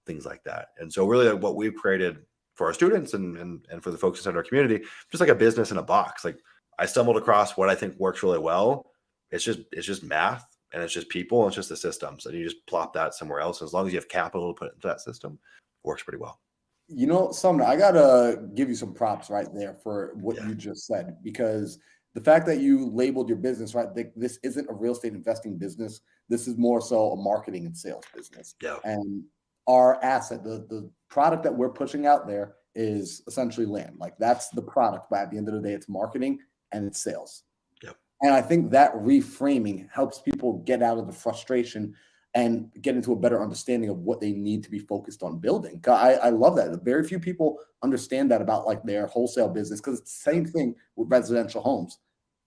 A: things like that. And so really what we've created for our students and for the folks inside our community, just like a business in a box. Like I stumbled across what I think works really well. It's just math and it's just people and it's just the systems. And you just plop that somewhere else. As long as you have capital to put into that system, it works pretty well.
C: You know, Sumner, I gotta give you some props right there for what you just said, because the fact that you labeled your business, right, this isn't a real estate investing business. This is more so a marketing and sales business.
A: Yeah.
C: And our asset, the product that we're pushing out there is essentially land. Like that's the product. But at the end of the day, it's marketing and it's sales.
A: Yep.
C: And I think that reframing helps people get out of the frustration and get into a better understanding of what they need to be focused on building. I love that. Very few people understand that about like their wholesale business, because it's the same thing with residential homes.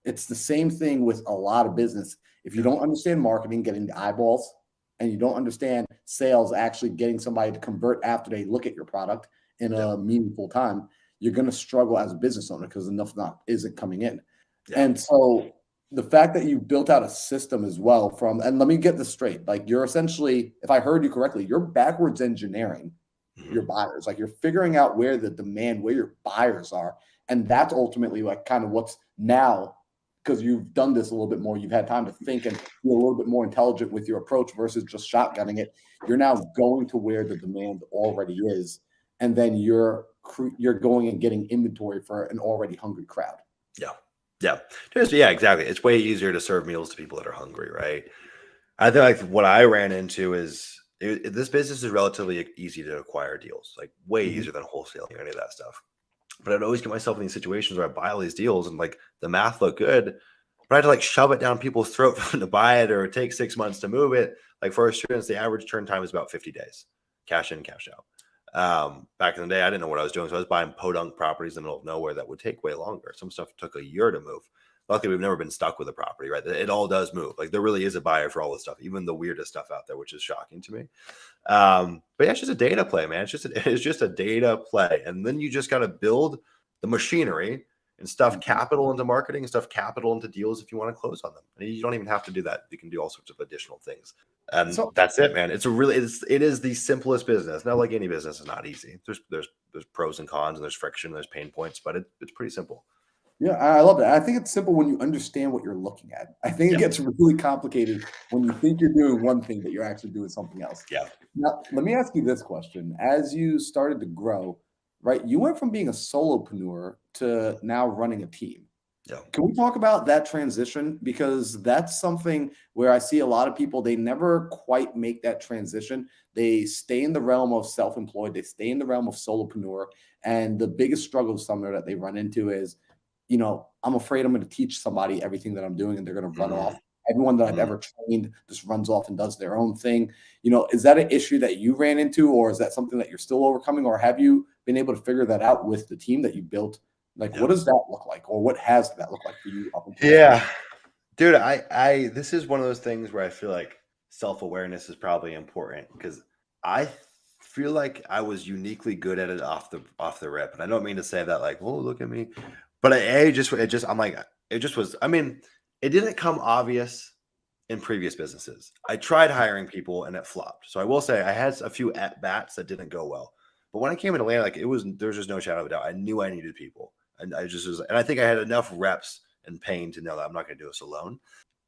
C: It's the same thing with a lot of business. If you don't understand marketing, getting the eyeballs, and you don't understand sales, actually getting somebody to convert after they look at your product in a meaningful time, you're going to struggle as a business owner because enough isn't coming in. Yeah. And so the fact that you built out a system as well and let me get this straight, like you're essentially, if I heard you correctly, you're backwards engineering your buyers. Like you're figuring out where the demand, where your buyers are. And that's ultimately like kind of what's now, because you've done this a little bit more, you've had time to think and be a little bit more intelligent with your approach versus just shotgunning it. You're now going to where the demand already is. And then you're going and getting inventory for an already hungry crowd.
A: Yeah. Yeah. Yeah, exactly. It's way easier to serve meals to people that are hungry, right? I think like what I ran into is this business is relatively easy to acquire deals, like way easier than wholesaling or any of that stuff. But I'd always get myself in these situations where I buy all these deals and like the math looked good, but I had to like shove it down people's throat for them to buy it, or it takes 6 months to move it. Like for our students, the average turn time is about 50 days, cash in, cash out. Back in the day, I didn't know what I was doing. So I was buying podunk properties in the middle of nowhere that would take way longer. Some stuff took a year to move. Luckily, we've never been stuck with a property, right? It all does move. Like there really is a buyer for all this stuff, even the weirdest stuff out there, which is shocking to me. But yeah, it's just a data play, man. It's just a data play. And then you just got to build the machinery and stuff capital into marketing and stuff capital into deals if you want to close on them. And you don't even have to do that. You can do all sorts of additional things. And so that's it, man. It is the simplest business. Not like any business is not easy. There's pros and cons and there's friction, and there's pain points, but it's pretty simple.
C: Yeah, I love that. I think it's simple when you understand what you're looking at. I think it gets really complicated when you think you're doing one thing, but you're actually doing something else.
A: Yeah.
C: Now, let me ask you this question. As you started to grow, right, you went from being a solopreneur to now running a team.
A: Yeah.
C: Can we talk about that transition? Because that's something where I see a lot of people, they never quite make that transition. They stay in the realm of self-employed. They stay in the realm of solopreneur. And the biggest struggle, Sumner, that they run into is I'm afraid I'm going to teach somebody everything that I'm doing and they're going to run
A: Mhm.
C: off. Everyone that I've
A: Mhm.
C: ever trained just runs off and does their own thing. Is that an issue that you ran into, or is that something that you're still overcoming, or have you been able to figure that out with the team that you built? Like, what
A: Yep.
C: does that look like, or what has that looked like for you up until this point?
A: Yeah. Dude, this is one of those things where I feel like self-awareness is probably important because I feel like I was uniquely good at it off the rip. And I don't mean to say that like, oh, look at me. But I'm like, it just was, I mean, it didn't come obvious in previous businesses. I tried hiring people and it flopped. So I will say I had a few at bats that didn't go well. But when I came into Atlanta, like there's just no shadow of a doubt. I knew I needed people. And I just was, and I think I had enough reps and pain to know that I'm not going to do this alone.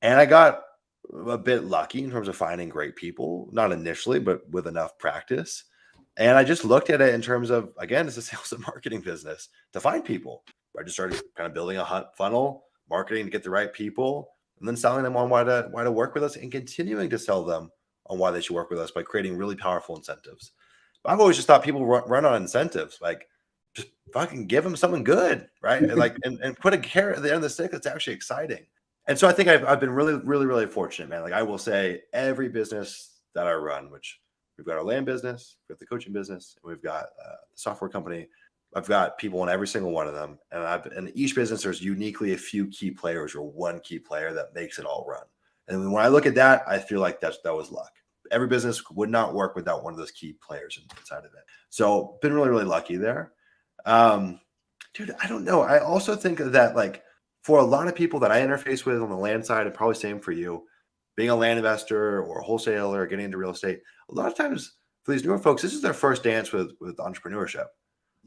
A: And I got a bit lucky in terms of finding great people, not initially, but with enough practice. And I just looked at it in terms of, again, it's a sales and marketing business to find people. I just started kind of building a hunt funnel, marketing to get the right people, and then selling them on why to work with us and continuing to sell them on why they should work with us by creating really powerful incentives. But I've always just thought people run on incentives, like just fucking give them something good, right? And put a carrot at the end of the stick that's actually exciting. And so I think I've been really, really, really fortunate, man. Like I will say every business that I run, which we've got our land business, we've got the coaching business, and we've got the software company. I've got people in every single one of them. And in each business, there's uniquely a few key players or one key player that makes it all run. And when I look at that, I feel like that was luck. Every business would not work without one of those key players inside of it. So been really, really lucky there. Dude, I don't know. I also think that like for a lot of people that I interface with on the land side, and probably same for you, being a land investor or a wholesaler or getting into real estate, a lot of times for these newer folks, this is their first dance with entrepreneurship.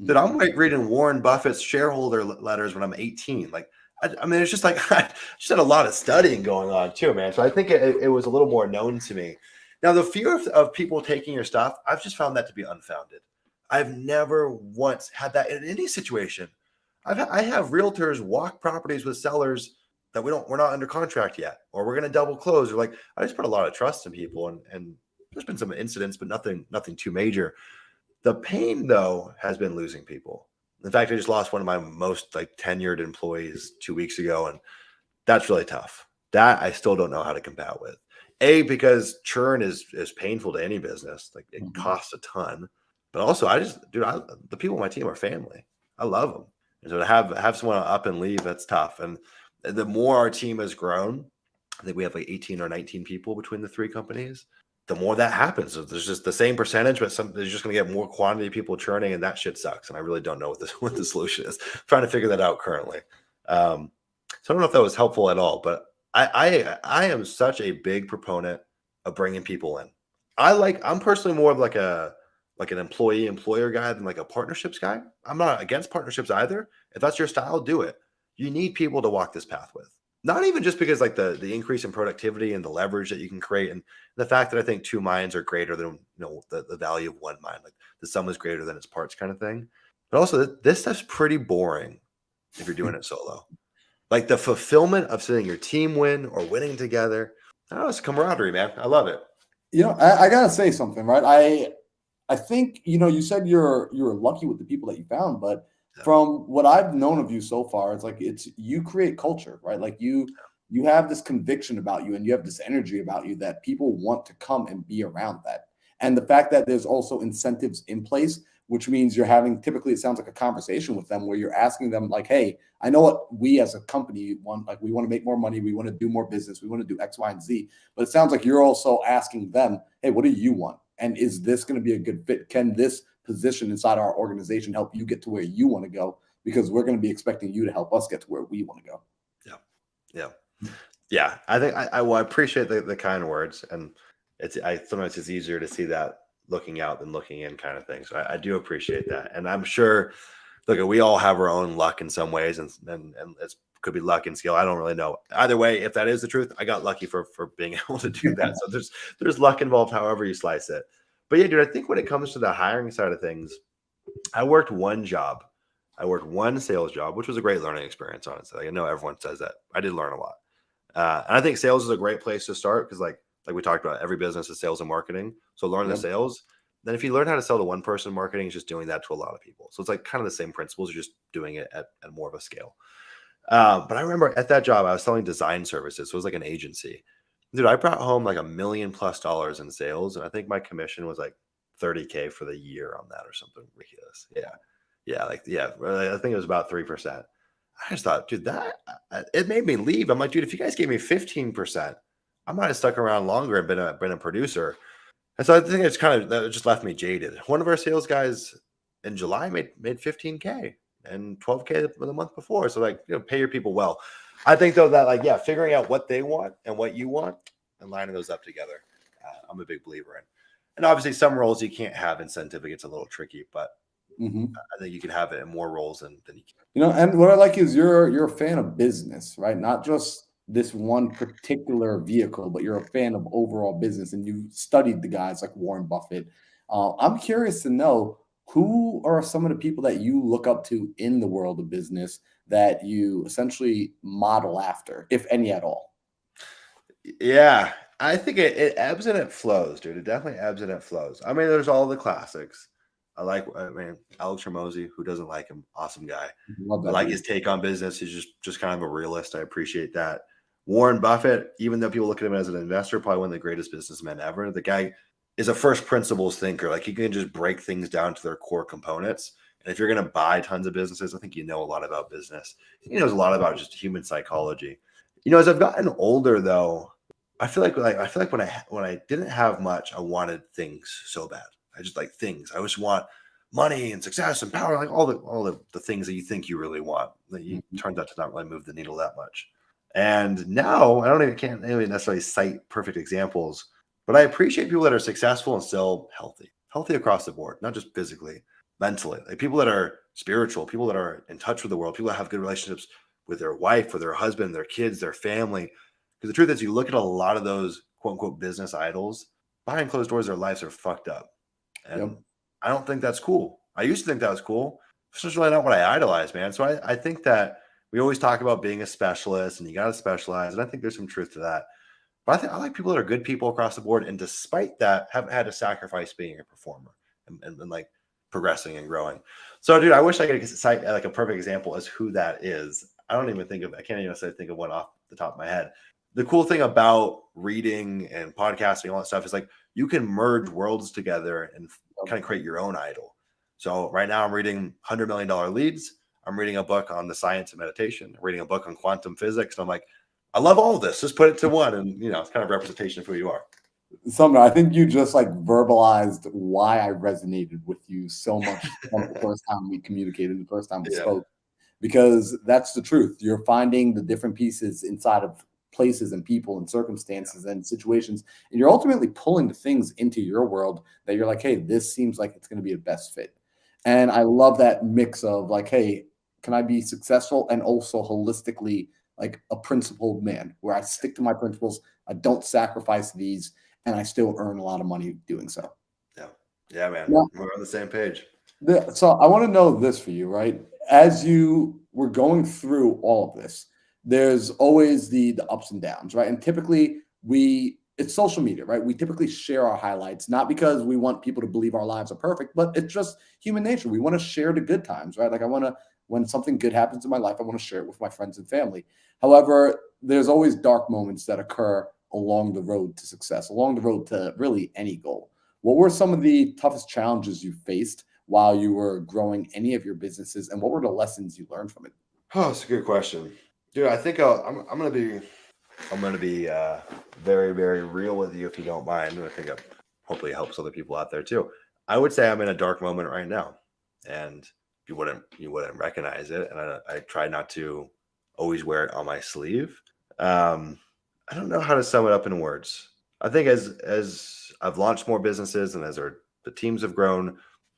A: Dude, I'm like reading Warren Buffett's shareholder letters when I'm 18. Like, I mean, it's just like I just had a lot of studying going on too, man. So I think it was a little more known to me. Now, the fear of people taking your stuff, I've just found that to be unfounded. I've never once had that in any situation. I have realtors walk properties with sellers that we're not under contract yet, or we're going to double close. Or like, I just put a lot of trust in people, and there's been some incidents, but nothing too major. The pain, though, has been losing people. In fact, I just lost one of my most like tenured employees 2 weeks ago, and that's really tough. That I still don't know how to combat with. Because churn is painful to any business. Like it costs a ton, but also the people on my team are family. I love them, and so to have someone up and leave, that's tough. And the more our team has grown, I think we have like 18 or 19 people between the three companies. The more that happens, so there's just the same percentage, but there's just going to get more quantity of people churning, and that shit sucks. And I really don't know what the solution is. I'm trying to figure that out currently. So I don't know if that was helpful at all, but I am such a big proponent of bringing people in. I'm personally more of like an employer guy than like a partnerships guy. I'm not against partnerships either. If that's your style, do it. You need people to walk this path with. Not even just because like the increase in productivity and the leverage that you can create, and the fact that I think two minds are greater than the value of one mind, like the sum is greater than its parts kind of thing. But also this stuff's pretty boring if you're doing it solo. Like the fulfillment of seeing your team win or winning together. Oh, it's camaraderie, man. I love it.
C: I gotta say something, right? I think you said you're lucky with the people that you found, but
A: Yeah.
C: from what I've known of you so far, it's like you create culture, right? Like you have this conviction about you and you have this energy about you that people want to come and be around that. And the fact that there's also incentives in place, which means you're having, typically it sounds like a conversation with them where you're asking them like, hey, I know what we as a company want, like we want to make more money, we want to do more business, we want to do X, Y, and Z. But it sounds like you're also asking them, hey, what do you want? And is this going to be a good fit? Can this position inside our organization help you get to where you want to go? Because we're going to be expecting you to help us get to where we want to go.
A: Yeah. I think I appreciate the kind words, and sometimes it's easier to see that looking out than looking in kind of thing. So I do appreciate that, and I'm sure. Look, we all have our own luck in some ways, and it could be luck and skill. I don't really know. Either way, if that is the truth, I got lucky for being able to do that. So there's luck involved, however you slice it. But yeah, dude, I think when it comes to the hiring side of things, I worked one job. I worked one sales job, which was a great learning experience, honestly. I know everyone says that. I did learn a lot. And I think sales is a great place to start because like we talked about, every business is sales and marketing. So learn the sales. Then if you learn how to sell to one person, marketing is just doing that to a lot of people. So it's like kind of the same principles. You're just doing it at more of a scale. But I remember at that job, I was selling design services. So it was like an agency. Dude, I brought home like $1 million+ in sales. And I think my commission was like 30K for the year on that or something ridiculous. Yeah. Yeah. Like, yeah, I think it was about 3%. I just thought, dude, it made me leave. I'm like, dude, if you guys gave me 15%, I might have stuck around longer and been a producer. And so I think that just left me jaded. One of our sales guys in July made 15K and 12K the month before. So like, pay your people well. I think though that like, yeah, figuring out what they want and what you want and lining those up together. I'm a big believer in. And obviously some roles you can't have incentive. It gets a little tricky, but I think you can have it in more roles than you can.
C: And what I like is you're a fan of business, right? Not just this one particular vehicle, but you're a fan of overall business, and you studied the guys like Warren Buffett. I'm curious to know, who are some of the people that you look up to in the world of business that you essentially model after, if any at all?
A: Yeah, I think it ebbs and it flows, dude. It definitely ebbs and it flows. I mean, there's all the classics. I mean, Alex Ramosi, who doesn't like him? Awesome guy.
C: Love
A: I
C: that
A: like
C: dude.
A: his take on business. He's just kind of a realist. I appreciate that. Warren Buffett, even though people look at him as an investor, probably one of the greatest businessmen ever. The guy is a first principles thinker. Like he can just break things down to their core components. And if you're going to buy tons of businesses, I think you know a lot about business. He knows a lot about just human psychology. As I've gotten older, though, I feel like when I didn't have much, I wanted things so bad. I just like things. I just want money and success and power, like all the things that you think you really want. That turns out to not really move the needle that much. And now can't really necessarily cite perfect examples, but I appreciate people that are successful and still healthy across the board, not just physically, mentally. Like people that are spiritual, people that are in touch with the world, people that have good relationships with their wife, with their husband, their kids, their family. Because the truth is, you look at a lot of those quote unquote business idols, behind closed doors, their lives are fucked up. And I don't think that's cool. I used to think that was cool. It's just really not what I idolize, man. So I think that we always talk about being a specialist and you got to specialize. And I think there's some truth to that. But I like people that are good people across the board. And despite that, haven't had to sacrifice being a performer and like progressing and growing. So, dude, I wish I could cite like a perfect example as who that is. I can't even think of one off the top of my head. The cool thing about reading and podcasting, all that stuff, is like you can merge worlds together and kind of create your own idol. So right now I'm reading $100 million leads. I'm reading a book on the science of meditation. I'm reading a book on quantum physics. And I'm like, I love all of this. Just put it to one. And, it's kind of representation of who you are.
C: Sumner, I think you just like verbalized why I resonated with you so much from the first time we communicated, the first time we spoke, because that's the truth. You're finding the different pieces inside of places and people and circumstances and situations, and you're ultimately pulling the things into your world that you're like, hey, this seems like it's going to be the best fit. And I love that mix of like, hey, can I be successful and also holistically like a principled man where I stick to my principles, I don't sacrifice these, and I still earn a lot of money doing so.
A: Yeah, man.
C: Now,
A: we're on the same page.
C: So I want to know this for you, right? As you were going through all of this, there's always the ups and downs, right? And typically it's social media, right? We typically share our highlights, not because we want people to believe our lives are perfect, but it's just human nature. We want to share the good times, right? Like when something good happens in my life, I want to share it with my friends and family. However, there's always dark moments that occur along the road to success, along the road to really any goal. What were some of the toughest challenges you faced while you were growing any of your businesses, and what were the lessons you learned from it?
A: Oh, that's a good question, dude. I think I'm gonna be very, very real with you if you don't mind. And I think hopefully it helps other people out there too. I would say I'm in a dark moment right now, and you wouldn't recognize it. And I try not to always wear it on my sleeve. I don't know how to sum it up in words. I think as I've launched more businesses and as the teams have grown,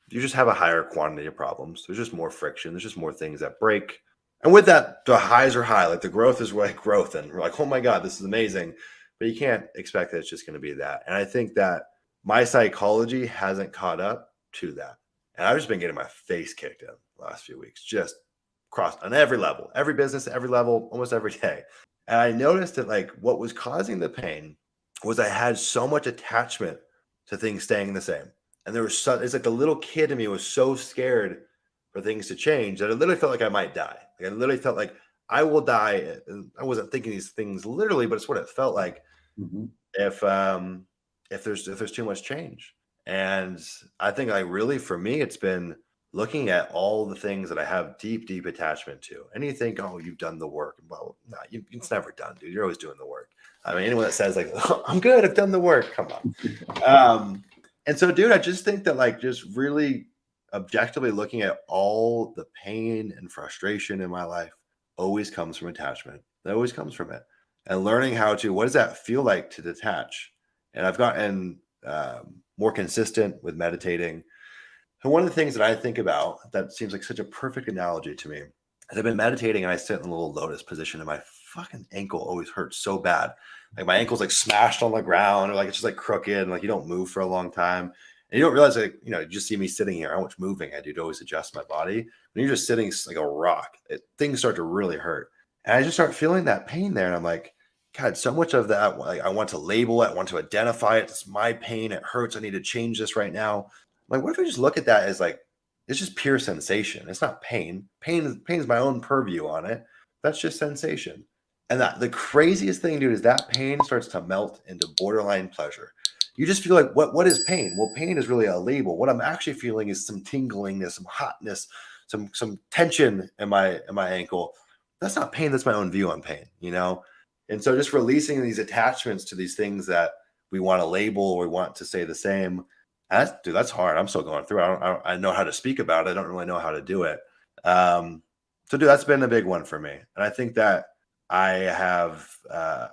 A: you just have a higher quantity of problems. There's just more friction. There's just more things that break. And with that, the highs are high. Like the growth is like growth. And we're like, oh my God, this is amazing. But you can't expect that it's just going to be that. And I think that my psychology hasn't caught up to that. And I've just been getting my face kicked in the last few weeks, just on every level, every business, every level, almost every day. And I noticed that like what was causing the pain was I had so much attachment to things staying the same. And it's like the little kid in me was so scared for things to change that it literally felt like I might die. Like I literally felt like I will die. I wasn't thinking these things literally, but it's what it felt like
C: Mm-hmm.
A: if there's too much change. And I think like really for me, it's been looking at all the things that I have deep attachment to. And you think, oh, you've done the work. Well, no, it's never done, dude. You're always doing the work. I mean, anyone that says like, oh, I'm good, I've done the work, come on. And so, dude, I just think that like just really objectively looking at all the pain and frustration in my life always comes from attachment. That always comes from it. And learning how to, what does that feel like to detach? And I've gotten more consistent with meditating. And one of the things that I think about that seems like such a perfect analogy to me is I've been meditating and I sit in a little lotus position and my fucking ankle always hurts so bad. Like my ankle's like smashed on the ground or like it's just like crooked and like you don't move for a long time. And you don't realize like, you know, you just see me sitting here, how much moving I do to always adjust my body. When you're just sitting like a rock, things start to really hurt. And I just start feeling that pain there. And I'm like, God, so much of that, like, I want to label it. I want to identify it. It's my pain. It hurts. I need to change this right now. I'm like, what if I just look at that as like, it's just pure sensation. It's not pain. Pain is my own purview on it. That's just sensation. And that the craziest thing, dude, is that pain starts to melt into borderline pleasure. You just feel like, what is pain? Well, pain is really a label. What I'm actually feeling is some tinglingness, some hotness, some tension in my ankle. That's not pain. That's my own view on pain, you know? And so just releasing these attachments to these things that we want to label or we want to say the same, that's hard. I'm still going through it. I know how to speak about it. I don't really know how to do it. So dude, that's been a big one for me. And I think that I have, I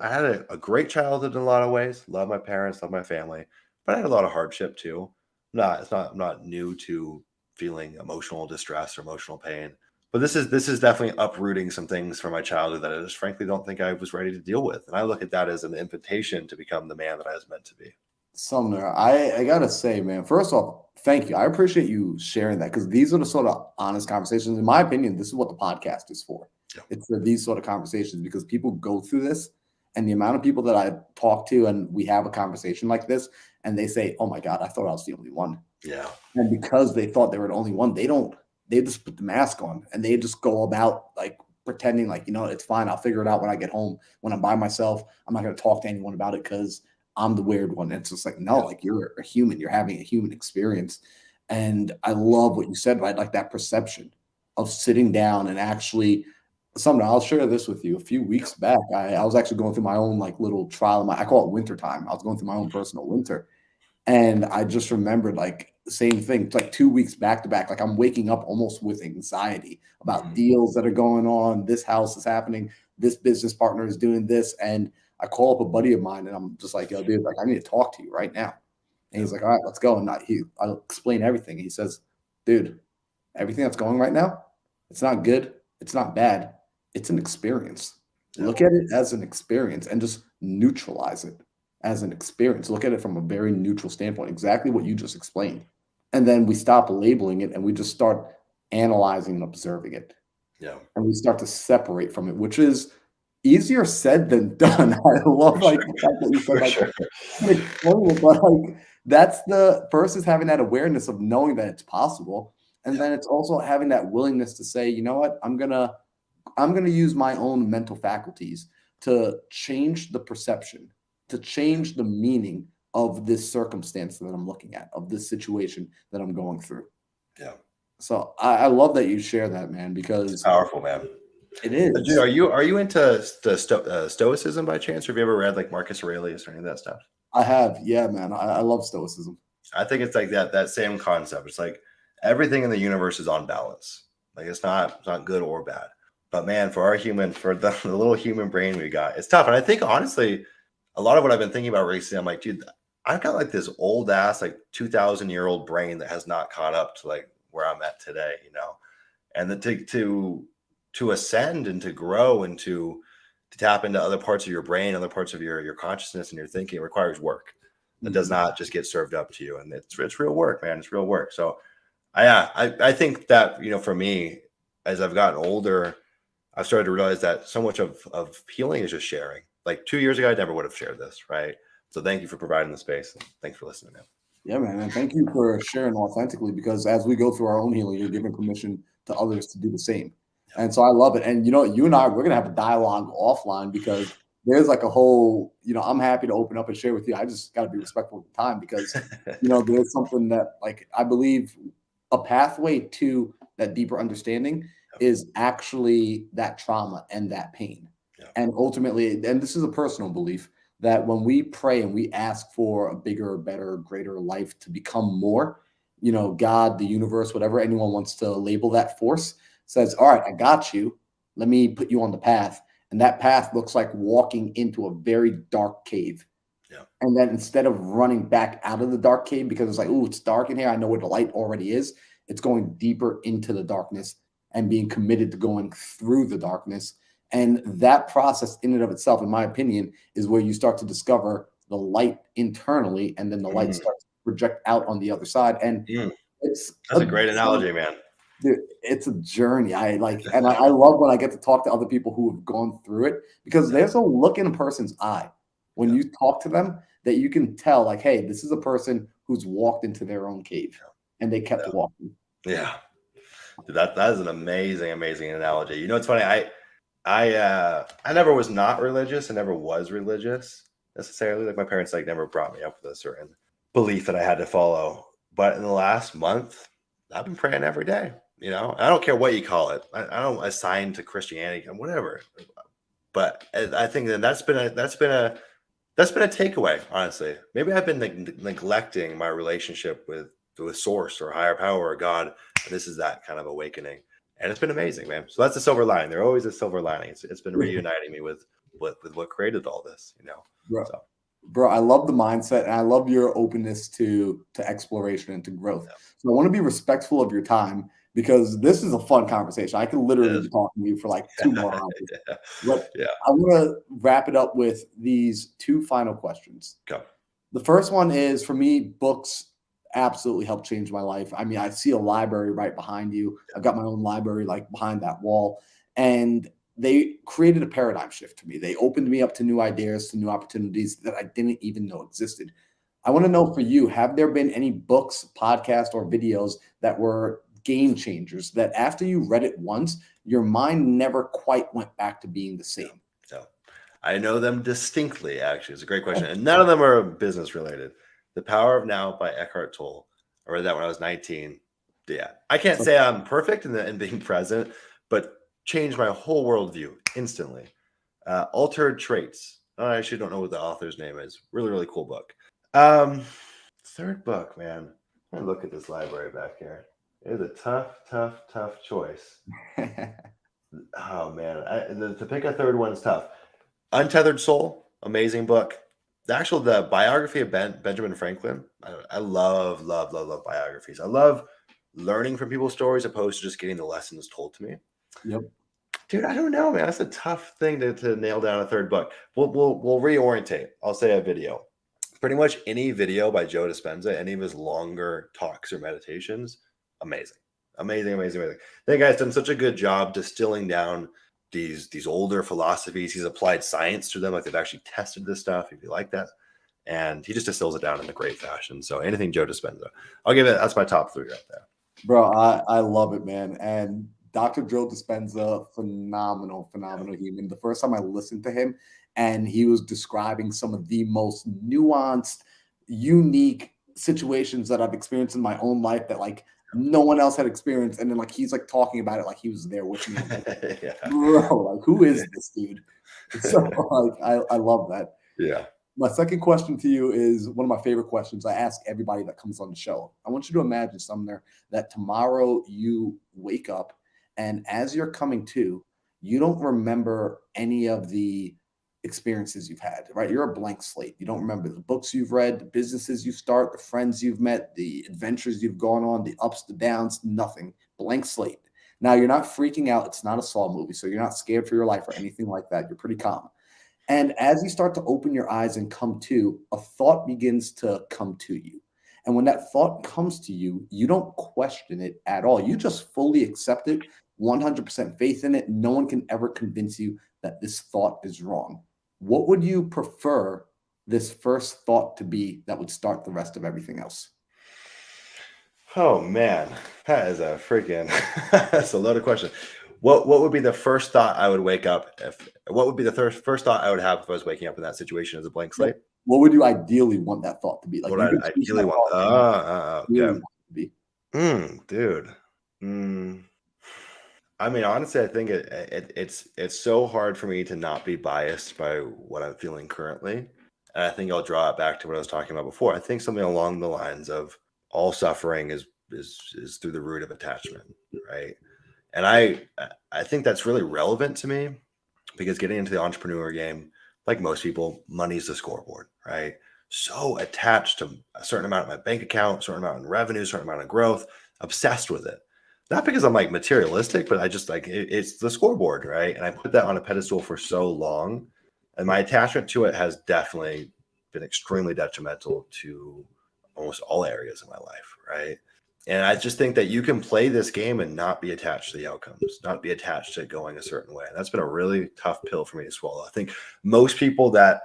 A: had a great childhood in a lot of ways. Love my parents, love my family, but I had a lot of hardship too. I'm not new to feeling emotional distress or emotional pain. But this is definitely uprooting some things from my childhood that I just frankly don't think I was ready to deal with. And I look at that as an invitation to become the man that I was meant to be.
C: Sumner, I gotta say, man, first off, thank you. I appreciate you sharing that because these are the sort of honest conversations. In my opinion, this is what the podcast is for. Yeah. It's for these sort of conversations because people go through this, and the amount of people that I talk to and we have a conversation like this, and they say, "Oh my God, I thought I was the only one."
A: Yeah.
C: And because they thought they were the only one, they just put the mask on and they just go about like pretending like, you know, it's fine. I'll figure it out when I get home. When I'm by myself, I'm not going to talk to anyone about it because I'm the weird one. And it's just like, no, like you're a human. You're having a human experience. And I love what you said, right? Like that perception of sitting down and actually Sumner, I'll share this with you. A few weeks back, I was actually going through my own like little trial. I call it winter time. I was going through my own personal winter. And I just remembered like the same thing. It's like 2 weeks back to back. Like I'm waking up almost with anxiety about deals that are going on. This house is happening. This business partner is doing this. And I call up a buddy of mine and I'm just like, yo, dude, like I need to talk to you right now. And he's like, all right, let's go. And I'll explain everything. He says, dude, everything that's going right now, it's not good. It's not bad. It's an experience. Look at it as an experience and just neutralize it as an experience. Look at it from a very neutral standpoint, exactly what you just explained. And then we stop labeling it and we just start analyzing and observing it. Yeah. And we start to separate from it, which is easier said than done. I love like the fact that you said like, but like that's the first is having that awareness of knowing that it's possible. And then it's also having that willingness to say, you know what, I'm gonna use my own mental faculties to change the perception, to change the meaning of this circumstance that I'm looking at, of this situation that I'm going through. Yeah. So I love that you share that, man, because
A: it's powerful, man.
C: It is.
A: Dude, are you into stoicism by chance? Or have you ever read like Marcus Aurelius or any of that stuff?
C: I have. Yeah, man. I love stoicism.
A: I think it's like that same concept. It's like everything in the universe is on balance. Like it's not good or bad. But man, for the little human brain we got, it's tough. And I think honestly, a lot of what I've been thinking about recently, I'm like, dude, I've got like this old ass, like 2,000-year-old brain that has not caught up to like where I'm at today, you know? And then to ascend and to grow and to tap into other parts of your brain, other parts of your consciousness and your thinking requires work. That does not just get served up to you. And it's real work, man. It's real work. So I think that, you know, for me, as I've gotten older, I've started to realize that so much of healing is just sharing. Like 2 years ago, I never would have shared this, right? So thank you for providing the space. And thanks for listening, man.
C: Yeah, man. And thank you for sharing authentically because as we go through our own healing, you're giving permission to others to do the same. And so I love it. And, you and I, we're going to have a dialogue offline because there's like a whole, I'm happy to open up and share with you. I just got to be respectful of the time because, there's something that like, I believe a pathway to that deeper understanding is actually that trauma and that pain. And ultimately, and this is a personal belief, that when we pray and we ask for a bigger, better, greater life to become more, God, the universe, whatever anyone wants to label that force, says, all right, I got you. Let me put you on the path. And that path looks like walking into a very dark cave.
A: Yeah.
C: And then instead of running back out of the dark cave because it's like, oh, it's dark in here, I know where the light already is, it's going deeper into the darkness and being committed to going through the darkness. And that process in and of itself, in my opinion, is where you start to discover the light internally, and then the light starts to project out on the other side. And
A: that's a great analogy, man.
C: Dude, it's a journey. I love when I get to talk to other people who have gone through it, because there's a look in a person's eye when you talk to them that you can tell, like, hey, this is a person who's walked into their own cave and they kept walking.
A: Yeah. Dude, that is an amazing analogy. It's funny. I never was not religious. I never was religious necessarily. Like my parents never brought me up with a certain belief that I had to follow. But in the last month, I've been praying every day. I don't care what you call it. I don't assign to Christianity and whatever. But I think that's been a takeaway. Honestly, maybe I've been neglecting my relationship with Source or higher power or God. And this is that kind of awakening, and it's been amazing, man. So that's a silver lining. There's always a silver lining. It's been reuniting me with what created all this.
C: Bro, I love the mindset, and I love your openness to exploration and to growth. Yeah. So I want to be respectful of your time, because this is a fun conversation. I could literally be talking to you for like 2 more hours. But I want to wrap it up with these 2 final questions.
A: Go.
C: The first one is, for me, books absolutely helped change my life. I mean, I see a library right behind you. I've got my own library behind that wall, and they created a paradigm shift for me. They opened me up to new ideas, to new opportunities that I didn't even know existed. I want to know, for you, have there been any books, podcasts, or videos that were game changers that after you read it once, your mind never quite went back to being the same?
A: So I know them distinctly, actually. It's a great question. And none of them are business related. The Power of Now by Eckhart Tolle. I read that when I was 19. Yeah. I can't say I'm perfect in being present, but changed my whole worldview instantly. Altered Traits. I actually don't know what the author's name is. Really, really cool book. Third book, man. I look at this library back here. It is a tough choice. Oh, man. To pick a third one is tough. Untethered Soul. Amazing book. The biography of Benjamin Franklin. I love biographies. I love learning from people's stories opposed to just getting the lessons told to me.
C: Yep.
A: Dude, I don't know, man. That's a tough thing to nail down a third book. We'll reorientate. I'll say a video. Pretty much any video by Joe Dispenza, any of his longer talks or meditations, amazing. I think the guy's done such a good job distilling down these older philosophies. He's applied science to them. They've actually tested this stuff, if you like that. And he just distills it down in a great fashion. So anything Joe Dispenza, I'll give it. That's my top 3 right there.
C: Bro, I love it, man. And Dr. Joe Dispenza, phenomenal human. The first time I listened to him, and he was describing some of the most nuanced, unique situations that I've experienced in my own life that no one else had experienced. And then he's talking about it like he was there with me. Bro, who is this dude? So I love that.
A: Yeah.
C: My second question to you is one of my favorite questions I ask everybody that comes on the show. I want you to imagine, Sumner, that tomorrow you wake up, and as you're coming to, you don't remember any of the experiences you've had, right? You're a blank slate. You don't remember the books you've read, the businesses you start, the friends you've met, the adventures you've gone on, the ups, the downs, nothing. Blank slate. Now, you're not freaking out. It's not a Saw movie, so you're not scared for your life or anything like that. You're pretty calm. And as you start to open your eyes and come to, a thought begins to come to you. And when that thought comes to you, you don't question it at all. You just fully accept it, 100% faith in it. No one can ever convince you that this thought is wrong. What would you prefer this first thought to be that would start the rest of everything else?
A: Oh, man. That is that's a loaded question. What would be the first thought I would wake up what would be the first thought I would have if I was waking up in that situation as a blank slate?
C: What would you ideally want that thought to be? Like
A: What
C: you
A: I
C: could choose
A: ideally
C: that
A: want.
C: thought ideally
A: Okay.
C: want it to be.
A: Dude. I mean, honestly, I think it's so hard for me to not be biased by what I'm feeling currently. And I think I'll draw it back to what I was talking about before. I think something along the lines of all suffering is through the root of attachment, right? And I think that's really relevant to me because getting into the entrepreneur game, like most people, money's the scoreboard, right? So attached to a certain amount of my bank account, certain amount of revenue, certain amount of growth, obsessed with it. Not because I'm like materialistic, but I just like it's the scoreboard, right? And I put that on a pedestal for so long, and my attachment to it has definitely been extremely detrimental to almost all areas of my life, right? And I just think that you can play this game and not be attached to the outcomes, not be attached to going a certain way. And that's been a really tough pill for me to swallow. I think most people that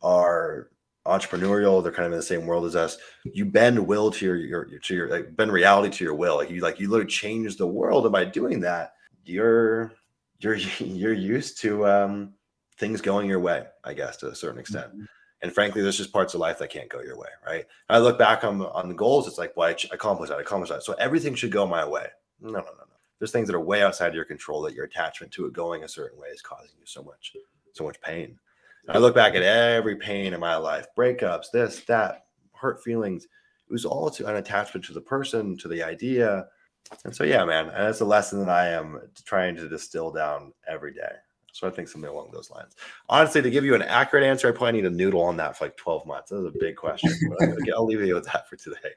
A: are entrepreneurial, they're kind of in the same world as us. You bend will to your like bend reality to your will. Like you literally change the world. And by doing that, you're used to things going your way, I guess, to a certain extent.
C: Mhm.
A: And frankly, there's just parts of life that can't go your way, right? I look back on the goals. It's like, well, I accomplished that. So everything should go my way. No. There's things that are way outside of your control that your attachment to it going a certain way is causing you so much pain. And I look back at every pain in my life, breakups, this, that, hurt feelings. It was all to an attachment to the person, to the idea. And so, yeah, man, and that's a lesson that I am trying to distill down every day. So I think something along those lines. Honestly, to give you an accurate answer, I probably need a noodle on that for like 12 months. That was a big question. But I'll leave you with that for today.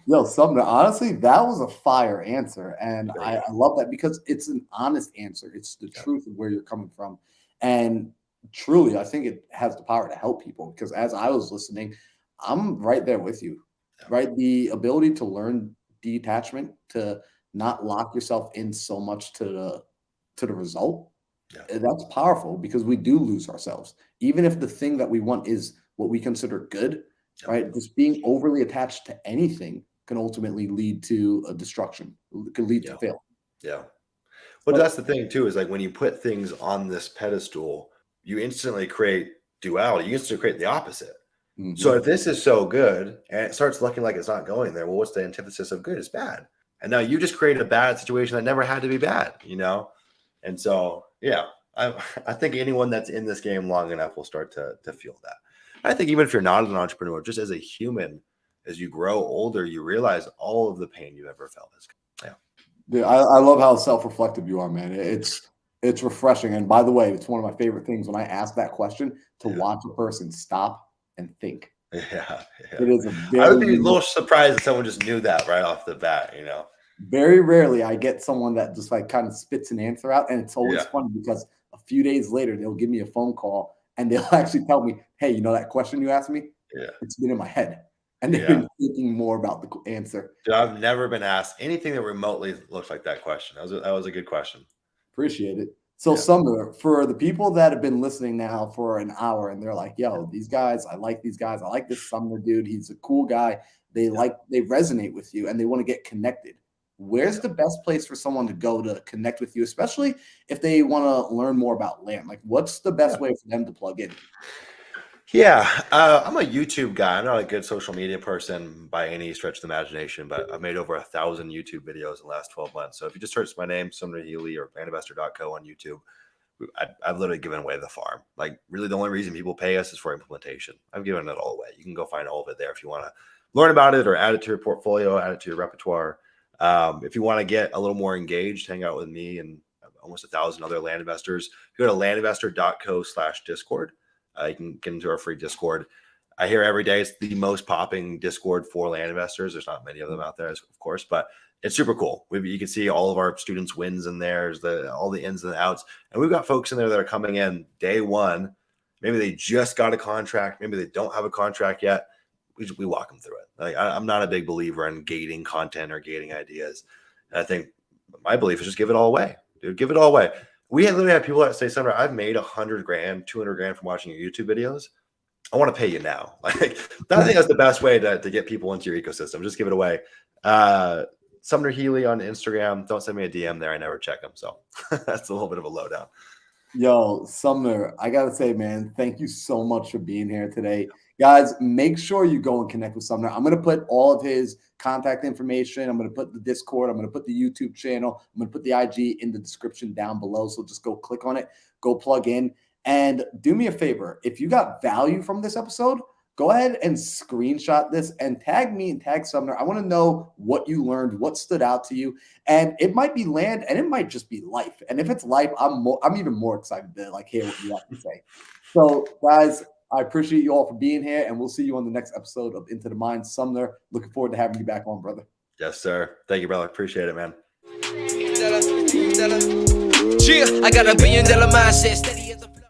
C: Yo, Sumner, honestly, that was a fire answer. And
A: Thank
C: I love that because it's an honest answer. It's the truth of where you're coming from. And truly, I think it has the power to help people because as I was listening, I'm right there with you, right? The ability to learn detachment, to not lock yourself in so much to the result. That's powerful because we do lose ourselves. Even if the thing that we want is what we consider good, right? Just being overly attached to anything can ultimately lead to a destruction. It can lead to fail.
A: Yeah. But that's the thing too, is like when you put things on this pedestal, you instantly create duality. You instantly create the opposite.
C: Mhm.
A: So if this is so good and it starts looking like it's not going there, well, what's the antithesis of good? It's bad. And now you just created a bad situation that never had to be bad, you know? And so, yeah, I think anyone that's in this game long enough will start to feel that. I think even if you're not an entrepreneur, just as a human, as you grow older, you realize all of the pain you've ever felt.
C: Yeah, I love how self-reflective you are, man. It's refreshing. And by the way, it's one of my favorite things when I ask that question to watch a person stop and think.
A: Yeah.
C: It is a
A: I would
C: very
A: be a little surprised if someone just knew that right off the bat, you know?
C: very rarely I get someone that just like kind of spits an answer out. And it's always
A: Yeah.
C: funny because a few days later, they'll give me a phone call and they'll actually tell me, hey, you know that question you asked me?
A: Yeah.
C: It's been in my head. And they've been thinking more about the answer.
A: Dude, I've never been asked anything that remotely looks like that question. That was a good question.
C: Appreciate it. So Sumner, for the people that have been listening now for an hour and they're like, yo, these guys, I like these guys. I like this Sumner dude. He's a cool guy. They resonate with you and they want to get connected. Where's the best place for someone to go to connect with you, especially if they want to learn more about land? Like, what's the best way for them to plug in?
A: Yeah, I'm a YouTube guy. I'm not a good social media person by any stretch of the imagination, but I've made over 1,000 YouTube videos in the last 12 months. So if you just search my name, Sumner Healy or landinvestor.co on YouTube, I've literally given away the farm. Like really the only reason people pay us is for implementation. I've given it all away. You can go find all of it there if you want to learn about it or add it to your portfolio, add it to your repertoire. If you want to get a little more engaged, hang out with me and almost 1,000 other land investors. If you go to landinvestor.co/Discord, you can get into our free Discord. I hear every day it's the most popping Discord for land investors. There's not many of them out there, of course, but it's super cool. You can see all of our students' wins in there, all the ins and outs. And we've got folks in there that are coming in day one. Maybe they just got a contract. Maybe they don't have a contract yet. We walk them through it. Like I'm not a big believer in gating content or gating ideas. And I think my belief is just give it all away, dude. Give it all away. We literally have people that say, Sumner, I've made $100 grand, $200 grand from watching your YouTube videos. I want to pay you now. Like I think that's the best way to get people into your ecosystem. Just give it away. Sumner Healy on Instagram. Don't send me a DM there. I never check them. So that's a little bit of a lowdown.
C: Yo, Sumner, I gotta say, man, thank you so much for being here today. Guys, make sure you go and connect with Sumner. I'm gonna put all of his contact information. I'm gonna put the Discord. I'm gonna put the YouTube channel. I'm gonna put the IG in the description down below. So just go click on it, go plug in, and do me a favor. If you got value from this episode, go ahead and screenshot this and tag me and tag Sumner. I want to know what you learned, what stood out to you. And it might be land and it might just be life. And if it's life, I'm even more excited to like hear what you have to say. So guys, I appreciate you all for being here, and we'll see you on the next episode of Into the Mind. Sumner, looking forward to having you back on, brother.
A: Yes, sir. Thank you, brother. Appreciate it, man.
B: I got $1 billion mindset. Steady